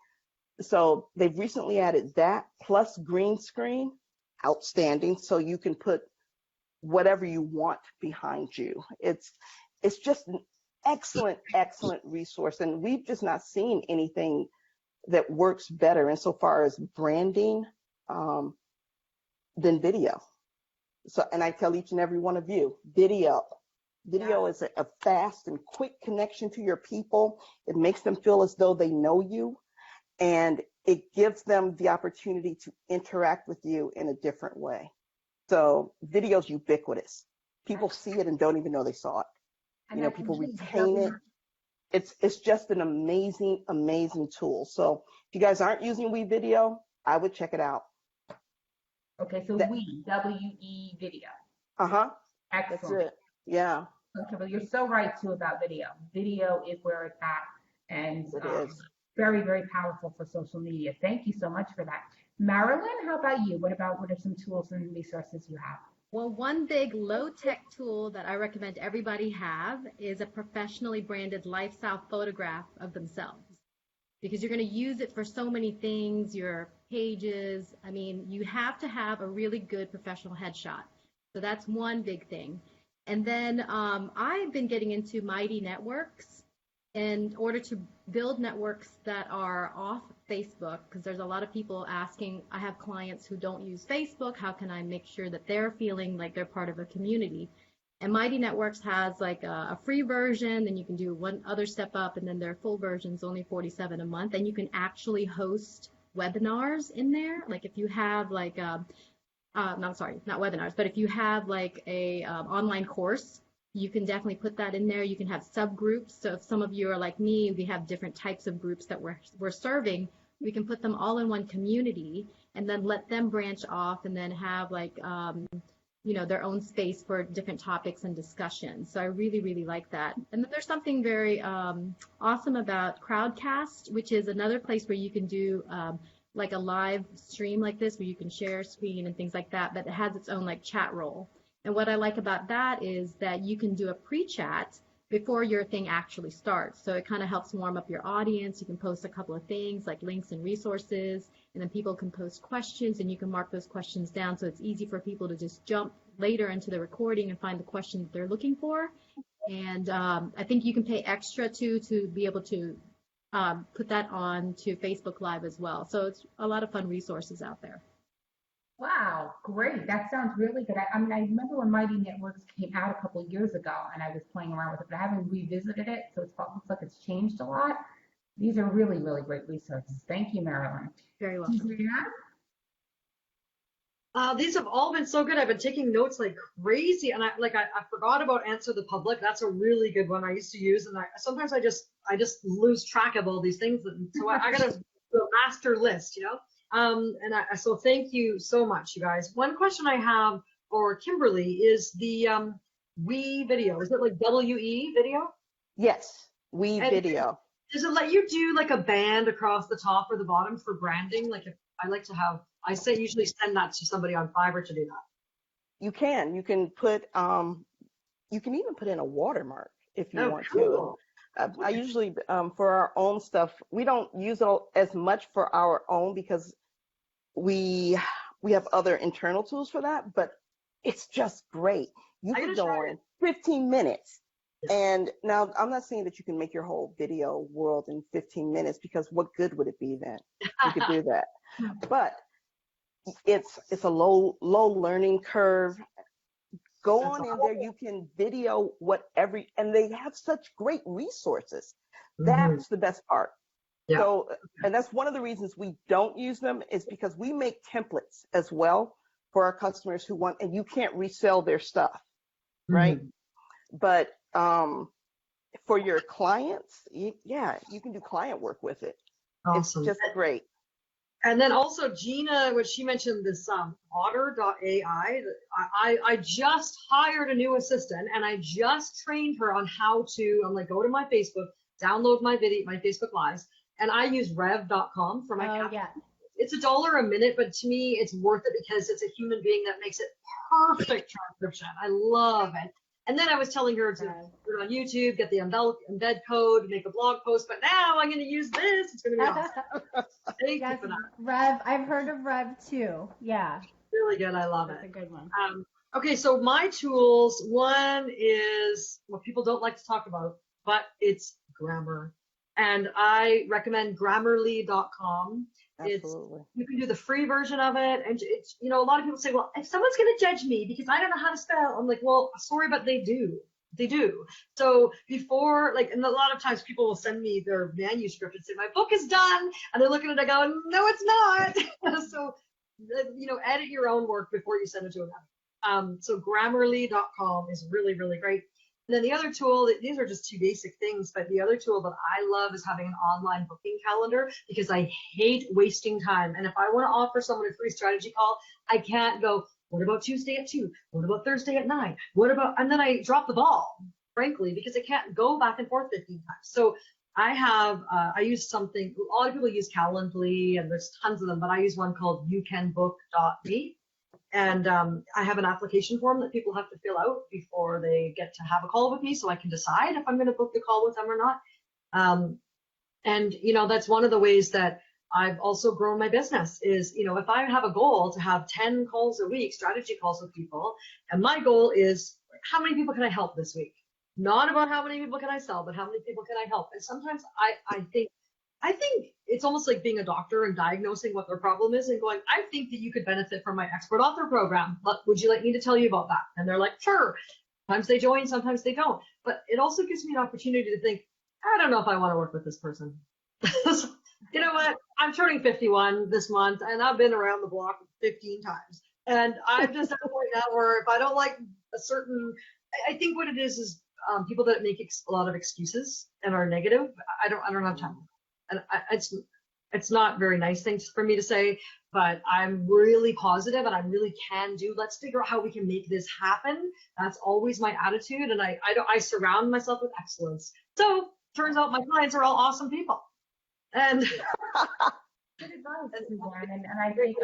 So they've recently added that, plus green screen, outstanding, so you can put whatever you want behind you. It's just an excellent resource, and we've just not seen anything that works better insofar as branding than video. So, and I tell each and every one of you, video is a fast and quick connection to your people. It makes them feel as though they know you, and it gives them the opportunity to interact with you in a different way. So video's ubiquitous. People see it and don't even know they saw it. You know, people retain it. It's just an amazing tool. So if you guys aren't using WeVideo, I would check it out. Okay, so W-E video. Uh-huh. Excellent. That's it. Yeah. Okay, well, you're so right too about video. Video is where it's at, and It is. very, very powerful for social media. Thank you so much for that. Marilyn, how about you? What are some tools and resources you have? Well, one big low-tech tool that I recommend everybody have is a professionally branded lifestyle photograph of themselves, because you're going to use it for so many things, your pages. I mean, you have to have a really good professional headshot. So that's one big thing. And then I've been getting into Mighty Networks in order to build networks that are off Facebook, because there's a lot of people asking, I have clients who don't use Facebook, how can I make sure that they're feeling like they're part of a community? And Mighty Networks has like a free version, then you can do one other step up, and then their full version's only $47 a month, and you can actually host webinars in there. Like if you have like, not webinars, but if you have like a online course, you can definitely put that in there. You can have subgroups. So if some of you are like me, we have different types of groups that we're serving. We can put them all in one community and then let them branch off and then have like, their own space for different topics and discussions. So I really, really like that. And then there's something very awesome about Crowdcast, which is another place where you can do like a live stream like this, where you can share screen and things like that, but it has its own like chat role. And what I like about that is that you can do a pre-chat before your thing actually starts. So it kind of helps warm up your audience. You can post a couple of things like links and resources, and then people can post questions and you can mark those questions down. So it's easy for people to just jump later into the recording and find the question that they're looking for. And I think you can pay extra to be able to put that on to Facebook Live as well. So it's a lot of fun resources out there. Wow, great. That sounds really good. I remember when Mighty Networks came out a couple of years ago and I was playing around with it, but I haven't revisited it, so it looks like it's changed a lot. These are really, really great resources. Thank you, Marilyn. Very welcome. These have all been so good. I've been taking notes like crazy, and I forgot about Answer the Public. That's a really good one I used to use, and sometimes I just lose track of all these things, and so I got to do a master list, so thank you so much, you guys. One question I have for Kimberly is the WeVideo. Is it like WE video? Yes, WeVideo. Does it let you do like a band across the top or the bottom for branding? Like if I like to have, usually send that to somebody on Fiverr to do that. You can put you can even put in a watermark if you Oh, want to. cool. I usually, for our own stuff, we don't use it as much for our own because we have other internal tools for that, but it's just great. You I can gotta go try in 15 minutes. Yeah. And now I'm not saying that you can make your whole video world in 15 minutes because what good would it be then? You could do that. But it's a low learning curve. Go That's on in there, you can video whatever, and they have such great resources. Mhm. That's the best part. Yeah. So, and that's one of the reasons we don't use them is because we make templates as well for our customers who want, and you can't resell their stuff, right? Mhm. But for your clients, yeah, you can do client work with it. Awesome. It's just great. And then also Gina, what she mentioned, this Otter.ai. I just hired a new assistant and I just trained her on how to, I'm like, go to my Facebook, download my Facebook Lives, and I use rev.com for my Oh, cap. yeah. It's $1 a minute, but to me, it's worth it because it's a human being that makes it perfect transcription. I love it. And then I was telling her to put it on YouTube, get the embed code, make a blog post, but now I'm going to use this. It's going to be awesome. Thank Yes, you for that. Rev. I've heard of Rev too. Yeah. Really good. I love That's it. a good one. Okay, so my tools, one is what people don't like to talk about, but it's grammar. And I recommend grammarly.com. Absolutely. You can do the free version of it. And it's, a lot of people say, well, if someone's going to judge me because I don't know how to spell, I'm like, well, sorry, but they do. They do. So before, and a lot of times people will send me their manuscript and say, my book is done. And they look at it and I go, no, it's not. So, edit your own work before you send it to another. So grammarly.com is really, really great. And then the other tool, these are just two basic things, but the other tool that I love is having an online booking calendar because I hate wasting time. And if I want to offer someone a free strategy call, I can't go, what about Tuesday at 2? What about Thursday at 9? And then I drop the ball, frankly, because I can't go back and forth 15 times. So I use something, a lot of people use Calendly and there's tons of them, but I use one called youcanbook.me. And I have an application form that people have to fill out before they get to have a call with me so I can decide if I'm going to book the call with them or not. And that's one of the ways that I've also grown my business is, if I have a goal to have 10 calls a week, strategy calls with people, and my goal is how many people can I help this week? Not about how many people can I sell, but how many people can I help? And sometimes I think it's almost like being a doctor and diagnosing what their problem is and going, I think that you could benefit from my expert author program. Would you like me to tell you about that? And they're like, sure. Sometimes they join, sometimes they don't. But it also gives me an opportunity to think, I don't know if I want to work with this person. You know what? I'm turning 51 this month and I've been around the block 15 times. And I'm just at a point now where if I don't like I think what it is people that make a lot of excuses and are negative. I don't have time. And it's not very nice things for me to say, but I'm really positive and I really can do. Let's figure out how we can make this happen. That's always my attitude, and I surround myself with excellence. So turns out my clients are all awesome people. And good advice, Suzanne. And I think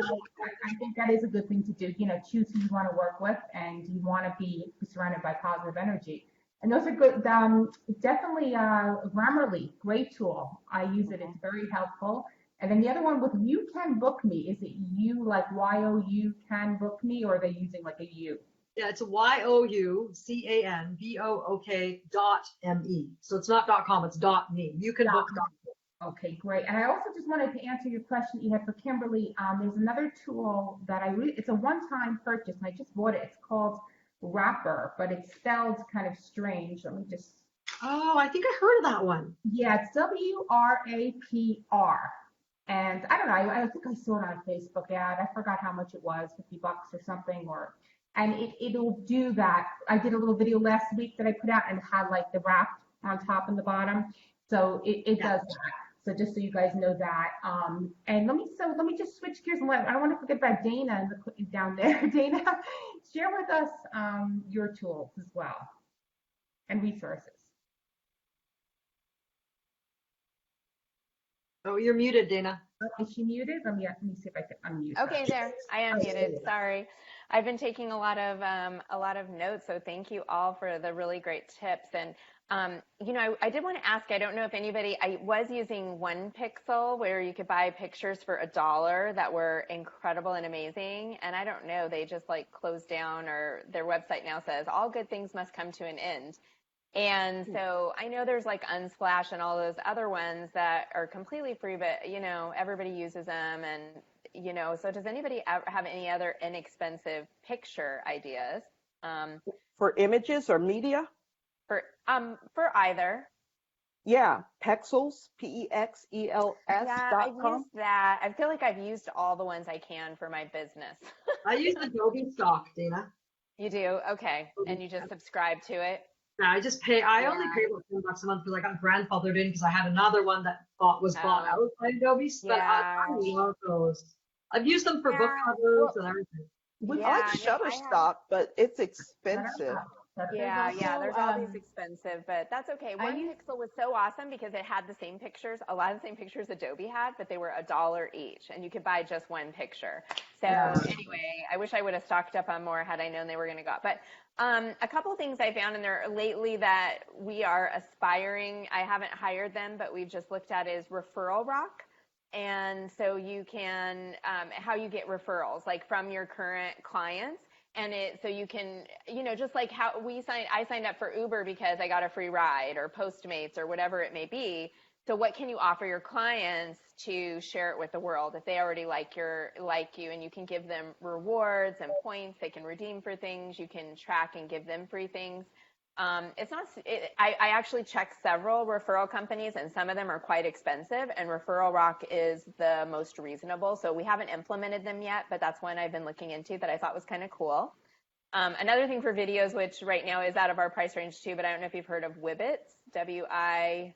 that is a good thing to do. Choose who you want to work with, and you want to be surrounded by positive energy. And those are good. Definitely Grammarly, great tool. I use it. It's very helpful. And then the other one with You Can Book Me. Is it you like YOU can book me, or are they using like a U? Yeah, it's YOUCANBOOK.me. So it's not .com, it's .me. You can book. Okay, great. And I also just wanted to answer your question that you had for Kimberly. There's another tool that it's a one-time purchase, and I just bought it. It's called Wrapper, but it's spelled kind of strange. Let me just. Oh, I think I heard of that one. Yeah, it's WRAPR. And I don't know, I think I saw it on a Facebook ad. I forgot how much it was, $50 or something, and it'll do that. I did a little video last week that I put out and had like the wrap on top and the bottom. So it does that. So just so you guys know that. And let me just switch gears and I don't want to forget about Dana down there. Dana, share with us your tools as well and resources. Oh, you're muted, Dana. Oh, is she muted? Let me see if I can unmute her. Okay, there. I am Oh, there muted. you go. Sorry. I've been taking a lot of notes, so thank you all for the really great tips. And I did want to ask, I don't know if anybody, I was using OnePixel where you could buy pictures for $1 that were incredible and amazing. And I don't know, they just like closed down, or their website now says all good things must come to an end. And so I know there's like Unsplash and all those other ones that are completely free, but everybody uses them. And so does anybody have any other inexpensive picture ideas? For images or media? For either. Yeah, Pexels, Pexels Yeah, I've .com. used that. I feel like I've used all the ones I can for my business. I use Adobe Stock, Dana. You do? Okay. And you just subscribe to it? Yeah, I only pay about $10 a month because I got grandfathered in because I had another one that was bought out by Adobe. But I love those. I've used them for book covers and everything. I like Shutterstock, but it's expensive. Yeah, there's all these expensive, but that's okay. OnePixel was so awesome because it had the same pictures, a lot of the same pictures Adobe had, but they were $1 each, and you could buy just one picture. So anyway, I wish I would have stocked up on more had I known they were going to go up. But a couple things I found in there lately that we are aspiring, I haven't hired them, but we've just looked at is Referral Rock. And so you can, how you get referrals, like from your current clients. And so you can, just like how I signed up for Uber because I got a free ride, or Postmates, or whatever it may be. So what can you offer your clients to share it with the world if they already like you, and you can give them rewards and points they can redeem for things, you can track and give them free things. I actually checked several referral companies, and some of them are quite expensive, and Referral Rock is the most reasonable. So we haven't implemented them yet, but that's one I've been looking into that I thought was kind of cool. Another thing for videos, which right now is out of our price range too, but I don't know if you've heard of Wibbitz, Wibbitz.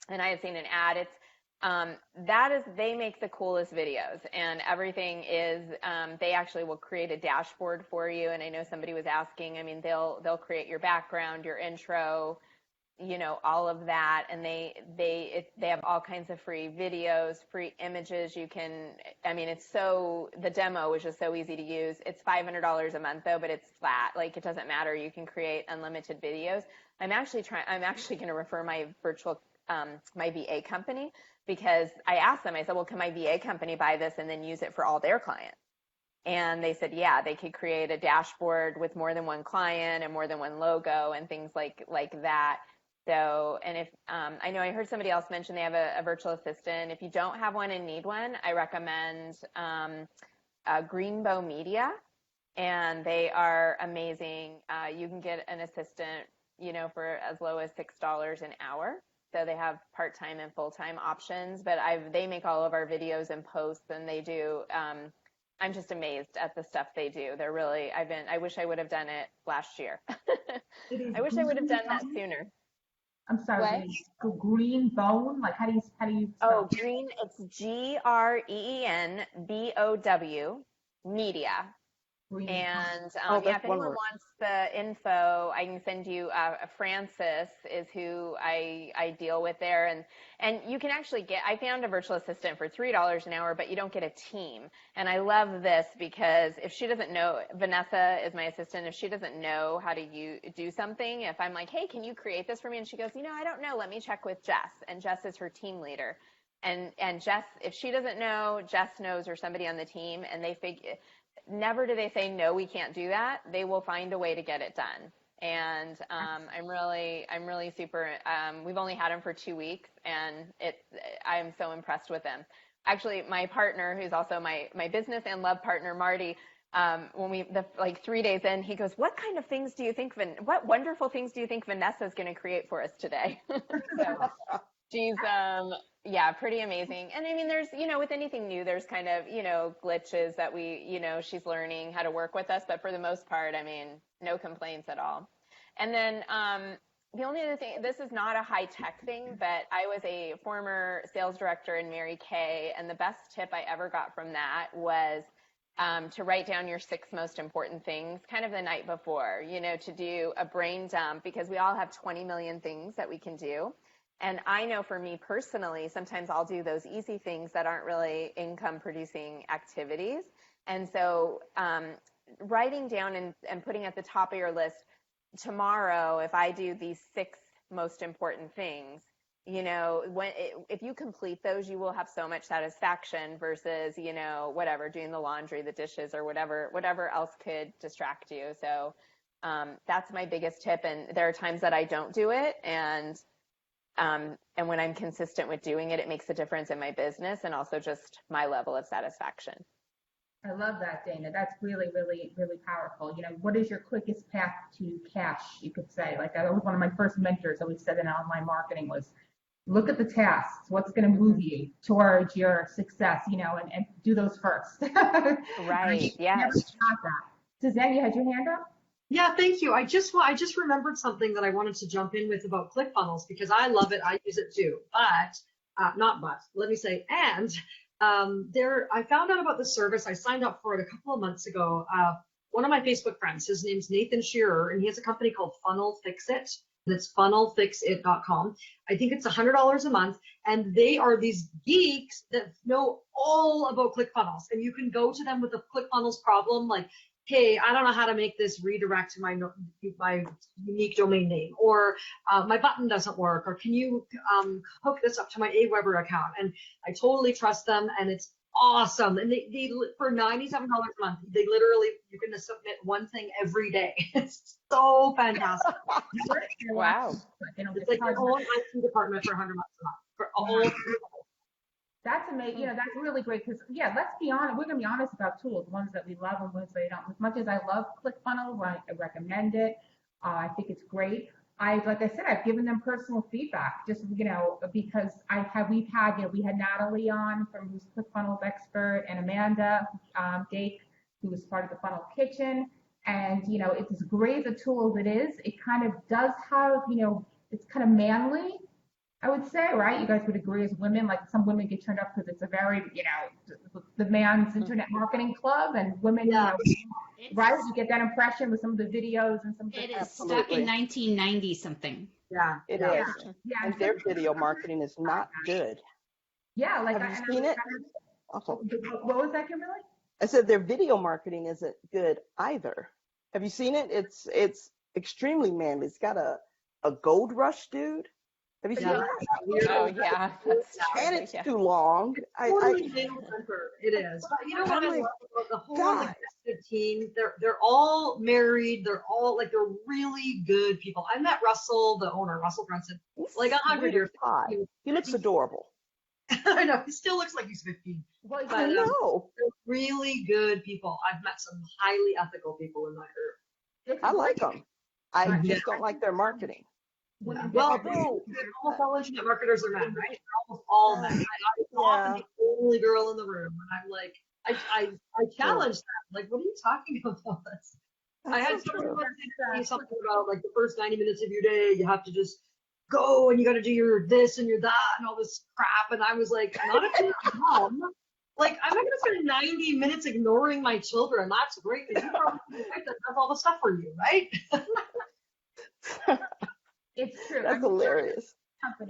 And I had seen an ad. They make the coolest videos, and everything is, they actually will create a dashboard for you. And I know somebody was asking, they'll create your background, your intro, all of that. And they have all kinds of free videos, free images. The demo is just so easy to use. It's $500 a month though, but it's flat. Like, it doesn't matter. You can create unlimited videos. I'm actually going to refer my my VA company, because I asked them, I said, well, can my VA company buy this and then use it for all their clients? And they said, yeah, they could create a dashboard with more than one client and more than one logo and things like that. So, and if, I know I heard somebody else mention they have a virtual assistant. If you don't have one and need one, I recommend Greenbow Media, and they are amazing. You can get an assistant, for as low as $6 an hour. So they have part-time and full-time options, but they make all of our videos and posts, and they do, I'm just amazed at the stuff they do. They're really, I wish I would have done it last year. I wish I would have done that sooner. I'm sorry, Greenbow, like how do you spell? Oh, Green, it's GREENBOW Media. And if anyone wants the info, I can send you. Francis is who I deal with there, and you can actually I found a virtual assistant for $3 an hour, but you don't get a team. And I love this because if she doesn't know, Vanessa is my assistant. If she doesn't know how to do something, if I'm like, hey, can you create this for me? And she goes, I don't know. Let me check with Jess. And Jess is her team leader. And Jess, if she doesn't know, Jess knows, or somebody on the team, and they figure. Never do they say, no, we can't do that. They will find a way to get it done. And I'm really super, we've only had them for 2 weeks, and I'm so impressed with them. Actually, my partner, who's also my business and love partner, Marty, when 3 days in, he goes, what wonderful things do you think Vanessa is going to create for us today? So she's, pretty amazing. And there's, with anything new, there's kind of, glitches that she's learning how to work with us. But for the most part, no complaints at all. And then the only other thing, this is not a high tech thing, but I was a former sales director in Mary Kay. And the best tip I ever got from that was to write down your 6 most important things kind of the night before, to do a brain dump, because we all have 20 million things that we can do. And I know for me personally, sometimes I'll do those easy things that aren't really income producing activities. And so writing down and putting at the top of your list, tomorrow, if I do these 6 most important things, you know, if you complete those, you will have so much satisfaction versus, you know, whatever, doing the laundry, the dishes, or whatever else could distract you. So that's my biggest tip. And there are times that I don't do it. And when I'm consistent with doing it, it makes a difference in my business and also just my level of satisfaction. I love that, Dana. That's really, really, really powerful. You know, what is your quickest path to cash, you could say? Like, that was one of my first mentors always said in online marketing was, look at the tasks. What's going to move you towards your success, you know, and do those first. Right, yes. Suzanne, you had your hand up? Yeah, thank you. I just remembered something that I wanted to jump in with about ClickFunnels because I love it. I use it too. Let me say, I found out about the service. I signed up for it a couple of months ago. One of my Facebook friends, his name's Nathan Shearer, and he has a company called Funnel Fix It. And it's funnelfixit.com. I think it's $100 a month. And they are these geeks that know all about ClickFunnels. And you can go to them with a ClickFunnels problem like, hey, I don't know how to make this redirect to my unique domain name, or my button doesn't work, or can you hook this up to my Aweber account? And I totally trust them, and it's awesome. And they for $97 a month, they literally, you can submit one thing every day. It's so fantastic. Wow. It's like your own IT department for $100 a month for all. That's amazing. You know, that's really great because, yeah, let's be honest. We're going to be honest about tools, ones that we love and ones that we don't. As much as I love ClickFunnels, I recommend it. I think it's great. Like I said, I've given them personal feedback just, you know, because we had Natalie on who's ClickFunnels expert, and Amanda Dake, who was part of the Funnel Kitchen. And, you know, it's as great as a tool as it is. It kind of does have, you know, it's kind of manly, I would say, right? You guys would agree as women, like some women get turned up because it's a very, you know, the man's internet marketing club, and women, yeah. You know, right? You get that impression with some of the videos and some of the. It is stuck in 1990 something. Yeah, it is. is. Yeah. And their video marketing is not good. Yeah, like have you seen it? What was that, Kimberly? I said their video marketing isn't good either. Have you seen it? It's extremely manly. It's got a gold rush dude. Have you seen it? Oh yeah, and it's too long. Totally male-centered. It is. But you know what I love about the whole executive team? They're all married. They're really good people. I met Russell, the owner, Russell Brunson, like 100 years ago. He looks adorable. I know. He still looks like he's 15. Well, I know. They're really good people. I've met some highly ethical people in my group. I like them. I just don't like their marketing. Yeah. Well, almost all internet marketers are men, right? They're almost all men. I'm often the only girl in the room, and I'm like, I challenge them. Like, what are you talking about? I had someone say something about like the first 90 minutes of your day, you have to just go and you got to do your this and your that and all this crap. And I was like, not if you're a mom. Like, I'm not going to spend 90 minutes ignoring my children. That's great because you probably that does all the stuff for you, right? It's true. That's hilarious.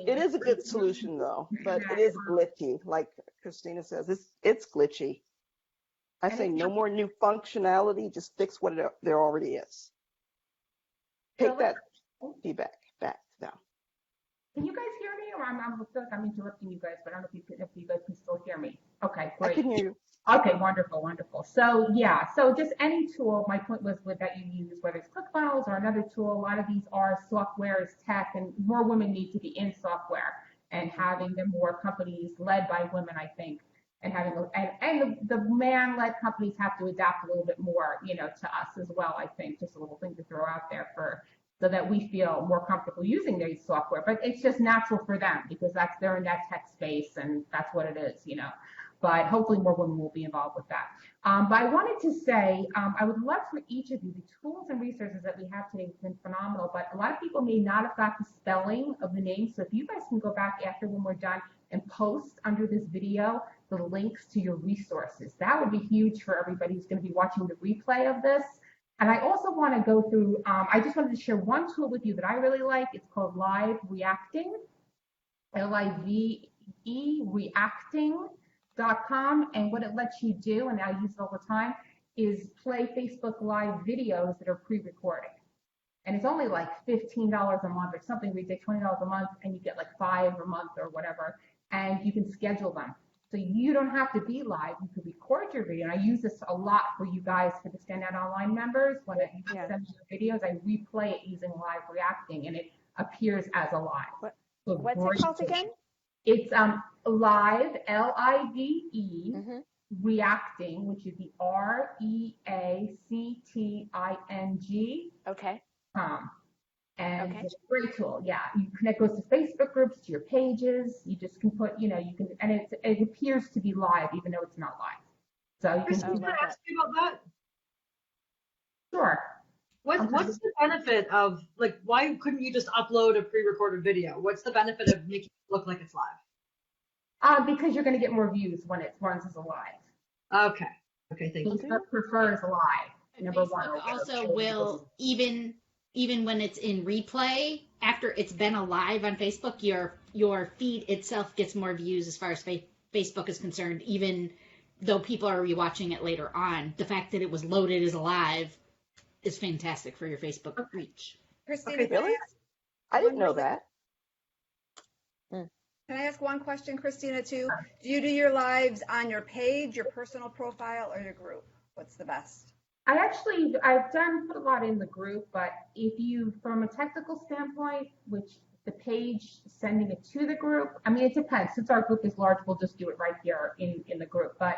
It is a good solution though, but it is glitchy. Like Christina says, it's glitchy. I say no more new functionality, just fix what there already is. Take that feedback back now. Can you guys hear me, or I feel like I'm interrupting you guys, but I don't know if you guys can still hear me. Okay, great. I can hear you. Okay, wonderful, wonderful. So yeah, so just any tool, my point was with that you use, whether it's ClickFunnels or another tool, a lot of these are software, is tech, and more women need to be in software, and having the more companies led by women, I think, and having the man-led companies have to adapt a little bit more, you know, to us as well, I think, just a little thing to throw out there so that we feel more comfortable using their software. But it's just natural for them because they're in that tech space and that's what it is, you know. But hopefully more women will be involved with that. But I wanted to say, I would love for each of you, the tools and resources that we have today have been phenomenal, but a lot of people may not have got the spelling of the name. So if you guys can go back after when we're done and post under this video the links to your resources, that would be huge for everybody who's going to be watching the replay of this. And I also want to go through, I just wanted to share one tool with you that I really like. It's called Live Reacting. L-I-V-E, reacting.com. And what it lets you do, and I use it all the time, is play Facebook Live videos that are pre-recorded. And it's only like $15 a month or something ridiculous, $20 a month, and you get like 5 a month or whatever, and you can schedule them. So you don't have to be live. You can record your video. And I use this a lot for you guys, for the Standout Online members. When you send me your videos, I replay it using Live Reacting, and it appeers as a live. So What's it called again? It's Live, L-I-V-E, Reacting, which is the R-E-A-C-T-I-N-G. Okay. And it's a great tool. Yeah, you connect those to Facebook groups, to your pages. You just can put, you can, and it appears to be live, even though it's not live. So you Christy, can I ask you about that? Sure. What's the benefit of, like, why couldn't you just upload a pre-recorded video? What's the benefit of making it look like it's live? Because you're going to get more views when it runs as a live. Okay, thank you. Facebook prefers live. Number one. Also will, even when it's in replay, after it's been alive on Facebook, your feed itself gets more views as far as Facebook is concerned, even though people are rewatching it later on. The fact that it was loaded as alive is fantastic for your Facebook reach. Christina, Really? I didn't know that. Can I ask one question, Christina, too? Do you do your lives on your page, your personal profile, or your group? What's the best? I've put a lot in the group, but if you, from a technical standpoint, which the page, sending it to the group, I mean, it depends. Since our group is large, we'll just do it right here in the group. But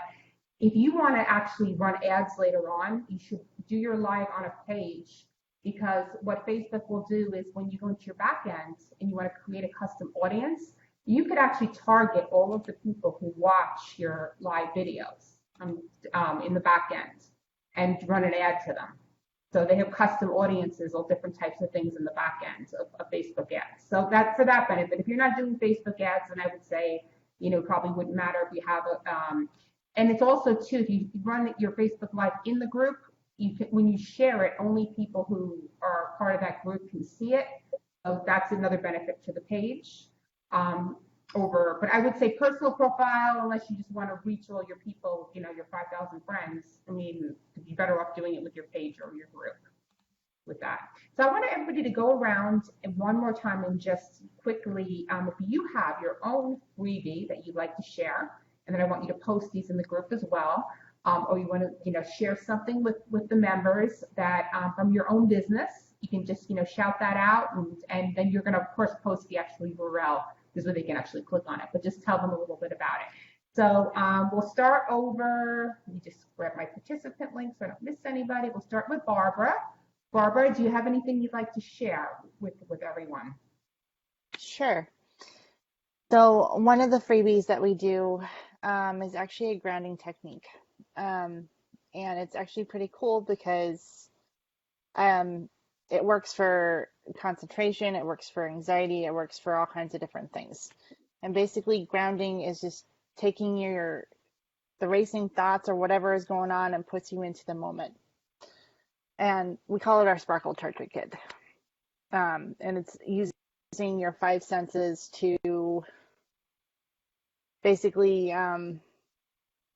if you want to actually run ads later on, you should do your live on a page, because what Facebook will do is when you go into your back end and you want to create a custom audience, you could actually target all of the people who watch your live videos in the back end and run an ad to them. So they have custom audiences, all different types of things in the back end of Facebook ads. So that's for that benefit. If you're not doing Facebook ads, then I would say, probably wouldn't matter if you have and it's also too, if you run your Facebook Live in the group, when you share it, only people who are part of that group can see it. So that's another benefit to the page. But I would say personal profile, unless you just want to reach all your people, your 5,000 friends. I mean, you'd be better off doing it with your page or your group with that. So I want everybody to go around and one more time and just quickly, if you have your own freebie that you'd like to share, and then I want you to post these in the group as well, or you want to, share something with the members that from your own business, you can just, shout that out, and then you're going to, of course, post the actual URL. This is where they can actually click on it, but just tell them a little bit about it. So we'll start over. Let me just grab my participant link so I don't miss anybody. We'll start with Barbara. Barbara, do you have anything you'd like to share with everyone? Sure. So one of the freebies that we do is actually a grounding technique. And it's actually pretty cool because it works for concentration, it works for anxiety, it works for all kinds of different things. And basically grounding is just taking the racing thoughts or whatever is going on and puts you into the moment. And we call it our Sparkle Charger Kit. And it's using your 5 senses to basically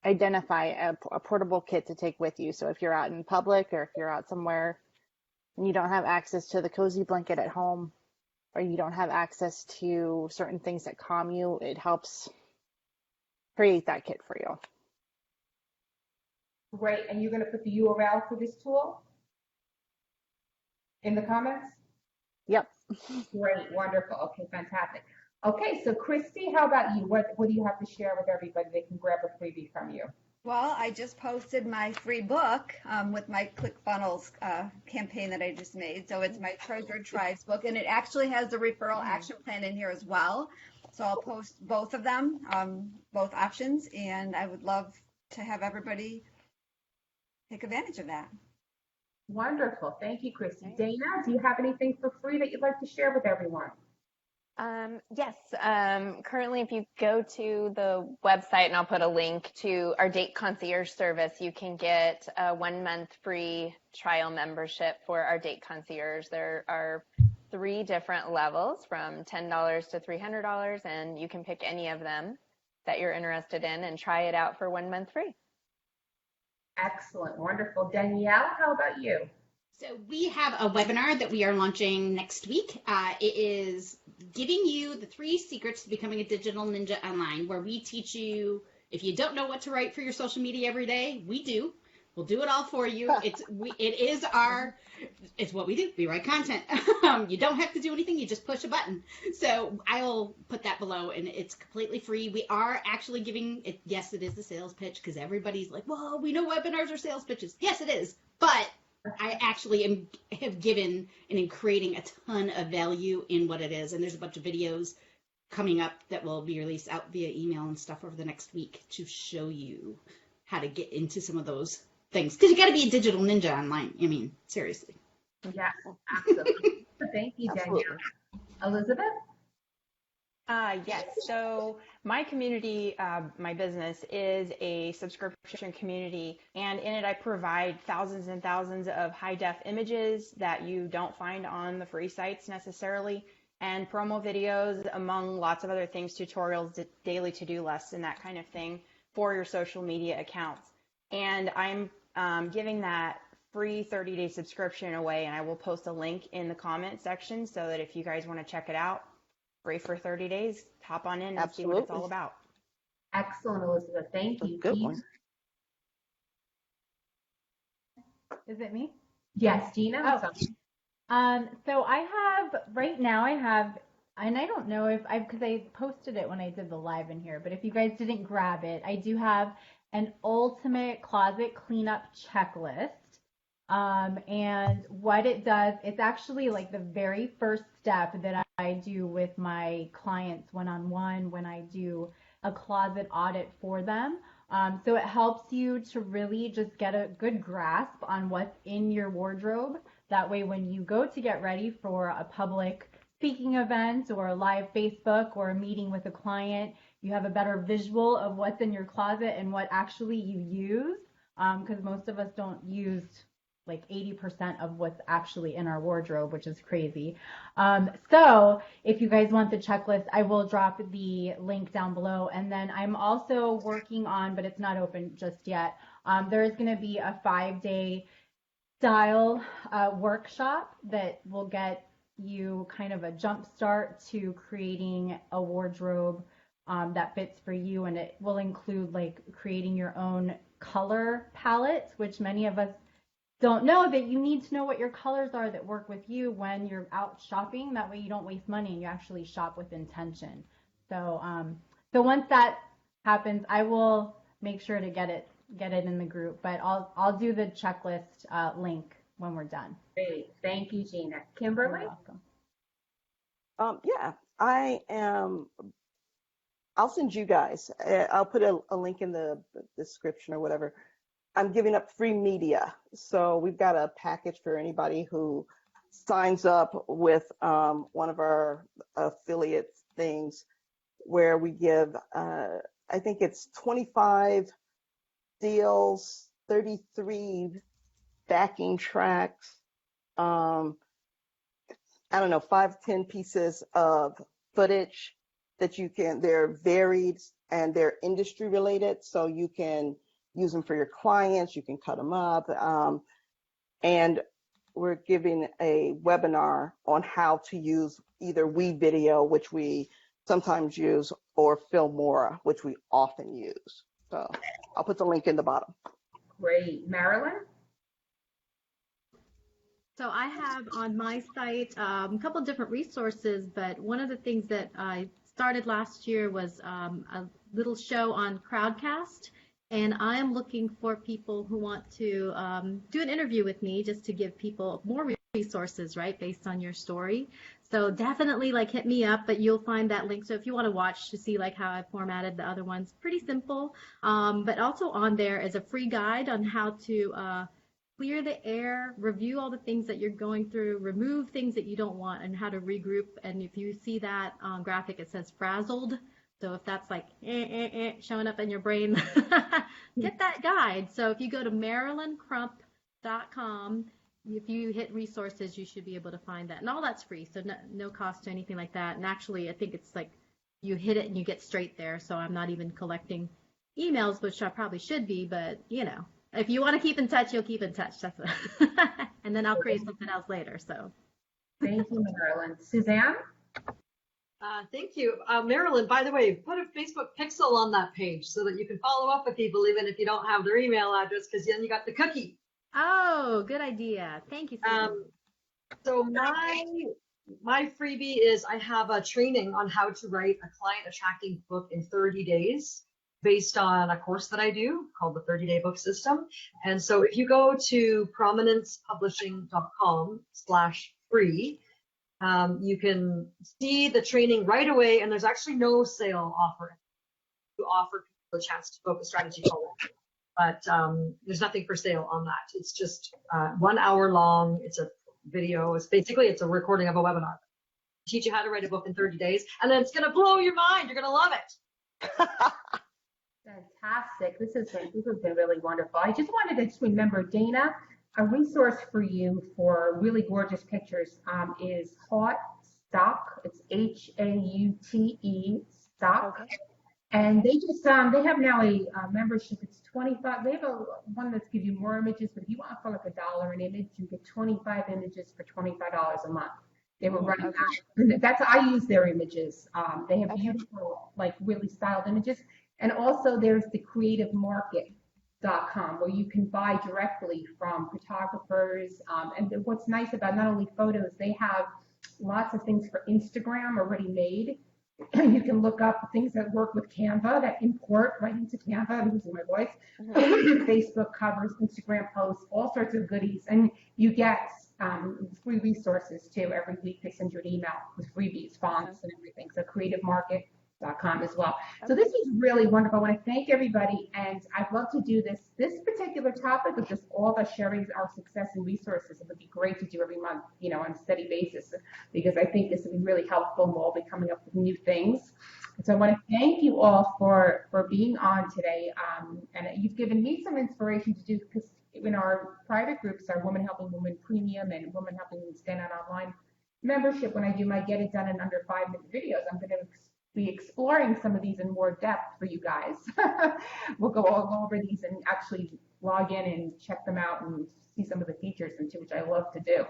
identify a portable kit to take with you. So if you're out in public or if you're out somewhere and you don't have access to the cozy blanket at home, or you don't have access to certain things that calm you, it helps create that kit for you. Great. And you're going to put the URL for this tool in the comments? Yep. Great. Wonderful. Okay, fantastic. Okay, so Christy, how about you? What do you have to share with everybody? They can grab a freebie from you. Well, I just posted my free book with my ClickFunnels campaign that I just made. So it's my Treasured Tribes book, and it actually has the referral action plan in here as well. So I'll post both of them, both options, and I would love to have everybody take advantage of that. Wonderful. Thank you, Christy. Dana, do you have anything for free that you'd like to share with everyone? Yes. Currently, if you go to the website, and I'll put a link to our Date Concierge service, you can get a 1-month free trial membership for our Date Concierge. There are 3 different levels from $10 to $300, and you can pick any of them that you're interested in and try it out for 1 month free. Excellent. Wonderful. Danielle, how about you? So we have a webinar that we are launching next week. It is giving you the 3 secrets to becoming a digital ninja online, where we teach you, if you don't know what to write for your social media every day, we do. We'll do it all for you. It's what we do. We write content. You don't have to do anything. You just push a button. So I'll put that below, and it's completely free. We are actually giving it. Yes, it is the sales pitch, because everybody's like, well, we know webinars are sales pitches. Yes, it is. But I actually have given and am creating a ton of value in what it is. And there's a bunch of videos coming up that will be released out via email and stuff over the next week to show you how to get into some of those things. Because you got to be a digital ninja online. I mean, seriously. Yeah, absolutely. Thank you, Danielle. Elizabeth? Yes. So my community, my business is a subscription community, and in it I provide thousands and thousands of high-def images that you don't find on the free sites necessarily, and promo videos, among lots of other things, tutorials, daily to-do lists, and that kind of thing for your social media accounts. And I'm giving that free 30-day subscription away, and I will post a link in the comment section so that if you guys want to check it out, free for 30 days, hop on in and see what it's all about. Excellent, Elizabeth. Thank you. Good one. Is it me? Yes, Gina. So right now I have, and I don't know if because I posted it when I did the live in here, but if you guys didn't grab it, I do have an ultimate closet cleanup checklist. And what it does, it's actually like the very first step that I do with my clients one-on-one when I do a closet audit for them. So it helps you to really just get a good grasp on what's in your wardrobe. That way, when you go to get ready for a public speaking event or a live Facebook or a meeting with a client, you have a better visual of what's in your closet and what actually you use. Because most of us don't use like 80% of what's actually in our wardrobe, which is crazy. So if you guys want the checklist, I will drop the link down below. And then I'm also working on, but it's not open just yet, there is going to be a 5-day style workshop that will get you kind of a jump start to creating a wardrobe that fits for you. And it will include like creating your own color palette, which many of us don't know that you need to know what your colors are that work with you when you're out shopping. That way you don't waste money and you actually shop with intention. So once that happens, I will make sure to get it in the group, but I'll do the checklist link when we're done. Great. Thank you, Gina. Kimberly? You're welcome. Yeah, I'll send you guys, I'll put a link in the description or whatever. I'm giving up free media. So we've got a package for anybody who signs up with one of our affiliate things where we give, I think it's 25 deals, 33 backing tracks, I don't know, 5-10 pieces of footage that you can, they're varied and they're industry related. So you can use them for your clients, you can cut them up. And we're giving a webinar on how to use either WeVideo, which we sometimes use, or Filmora, which we often use. So I'll put the link in the bottom. Great. Marilyn? So I have on my site a couple different resources, but one of the things that I started last year was a little show on Crowdcast. And I am looking for people who want to do an interview with me just to give people more resources, right, based on your story. So definitely like hit me up, but you'll find that link. So if you want to watch to see like how I formatted the other ones, pretty simple. But also on there is a free guide on how to clear the air, review all the things that you're going through, remove things that you don't want, and how to regroup. And if you see that graphic, it says frazzled. So if that's like showing up in your brain, get that guide. So if you go to MarilynCrump.com, if you hit resources, you should be able to find that. And all that's free, so no cost to anything like that. And actually, I think it's like you hit it and you get straight there. So I'm not even collecting emails, which I probably should be, but if you want to keep in touch, you'll keep in touch. That's and then I'll create something else later. So Thank you, Marilyn. Suzanne? Thank you. Marilyn, by the way, put a Facebook pixel on that page so that you can follow up with people even if you don't have their email address, because then you got the cookie. Oh, good idea. Thank you. So my freebie is I have a training on how to write a client attracting book in 30 days based on a course that I do called the 30-Day Book System. And so if you go to prominencepublishing.com/free, you can see the training right away, and there's actually no sale offer. You offer people a chance to book a strategy call, but there's nothing for sale on that. It's just 1 hour long. It's a video. It's a recording of a webinar. Teach you how to write a book in 30 days, and then it's going to blow your mind. You're going to love it. Fantastic. This has been really wonderful. I just wanted to just remember, Dana, a resource for you for really gorgeous pictures is Haute Stock. It's HAUTE Stock. Okay. And they just they have now a membership. It's 25. They have one that's give you more images, but if you want for like $1 an image, you get 25 images for $25 a month. They were running that. That's I use their images. They have beautiful, like really styled images. And also there's the creativemarket.com where you can buy directly from photographers. And what's nice about not only photos, they have lots of things for Instagram already made. You can look up things that work with Canva, that import right into Canva. I'm losing my voice. Facebook covers, Instagram posts, all sorts of goodies. And you get free resources too. Every week they send you an email with freebies, fonts, and everything. So creativemarket.com as well. So this is really wonderful. I want to thank everybody, and I'd love to do this particular topic of just all of us sharing our success and resources. It would be great to do every month, on a steady basis, because I think this would be really helpful, and we'll all be coming up with new things. And so I want to thank you all for being on today, and you've given me some inspiration to do, because in our private groups, our Women Helping Women Premium and Women Helping Women Stand Out Online membership, when I do my Get It Done in Under 5-minute videos, I'm going to be exploring some of these in more depth for you guys. We'll go all over these and actually log in and check them out and see some of the features into which I love to do.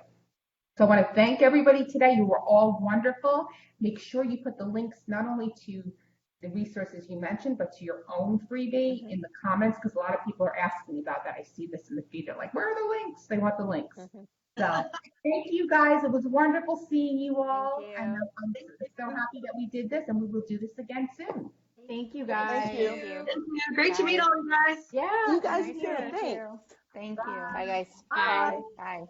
So I want to thank everybody today. You were all wonderful. Make sure you put the links not only to the resources you mentioned, but to your own freebie in the comments, because a lot of people are asking me about that. I see this in the feed. They're like, where are the links? They want the links. So thank you guys. It was wonderful seeing you all. And I'm so happy that we did this, and we will do this again soon. Thank you, guys. Thank you. Thank you. Great to meet all you guys. Yeah. You guys nice too. to meet Thanks. you. Thank you. Bye, guys. Bye. Bye.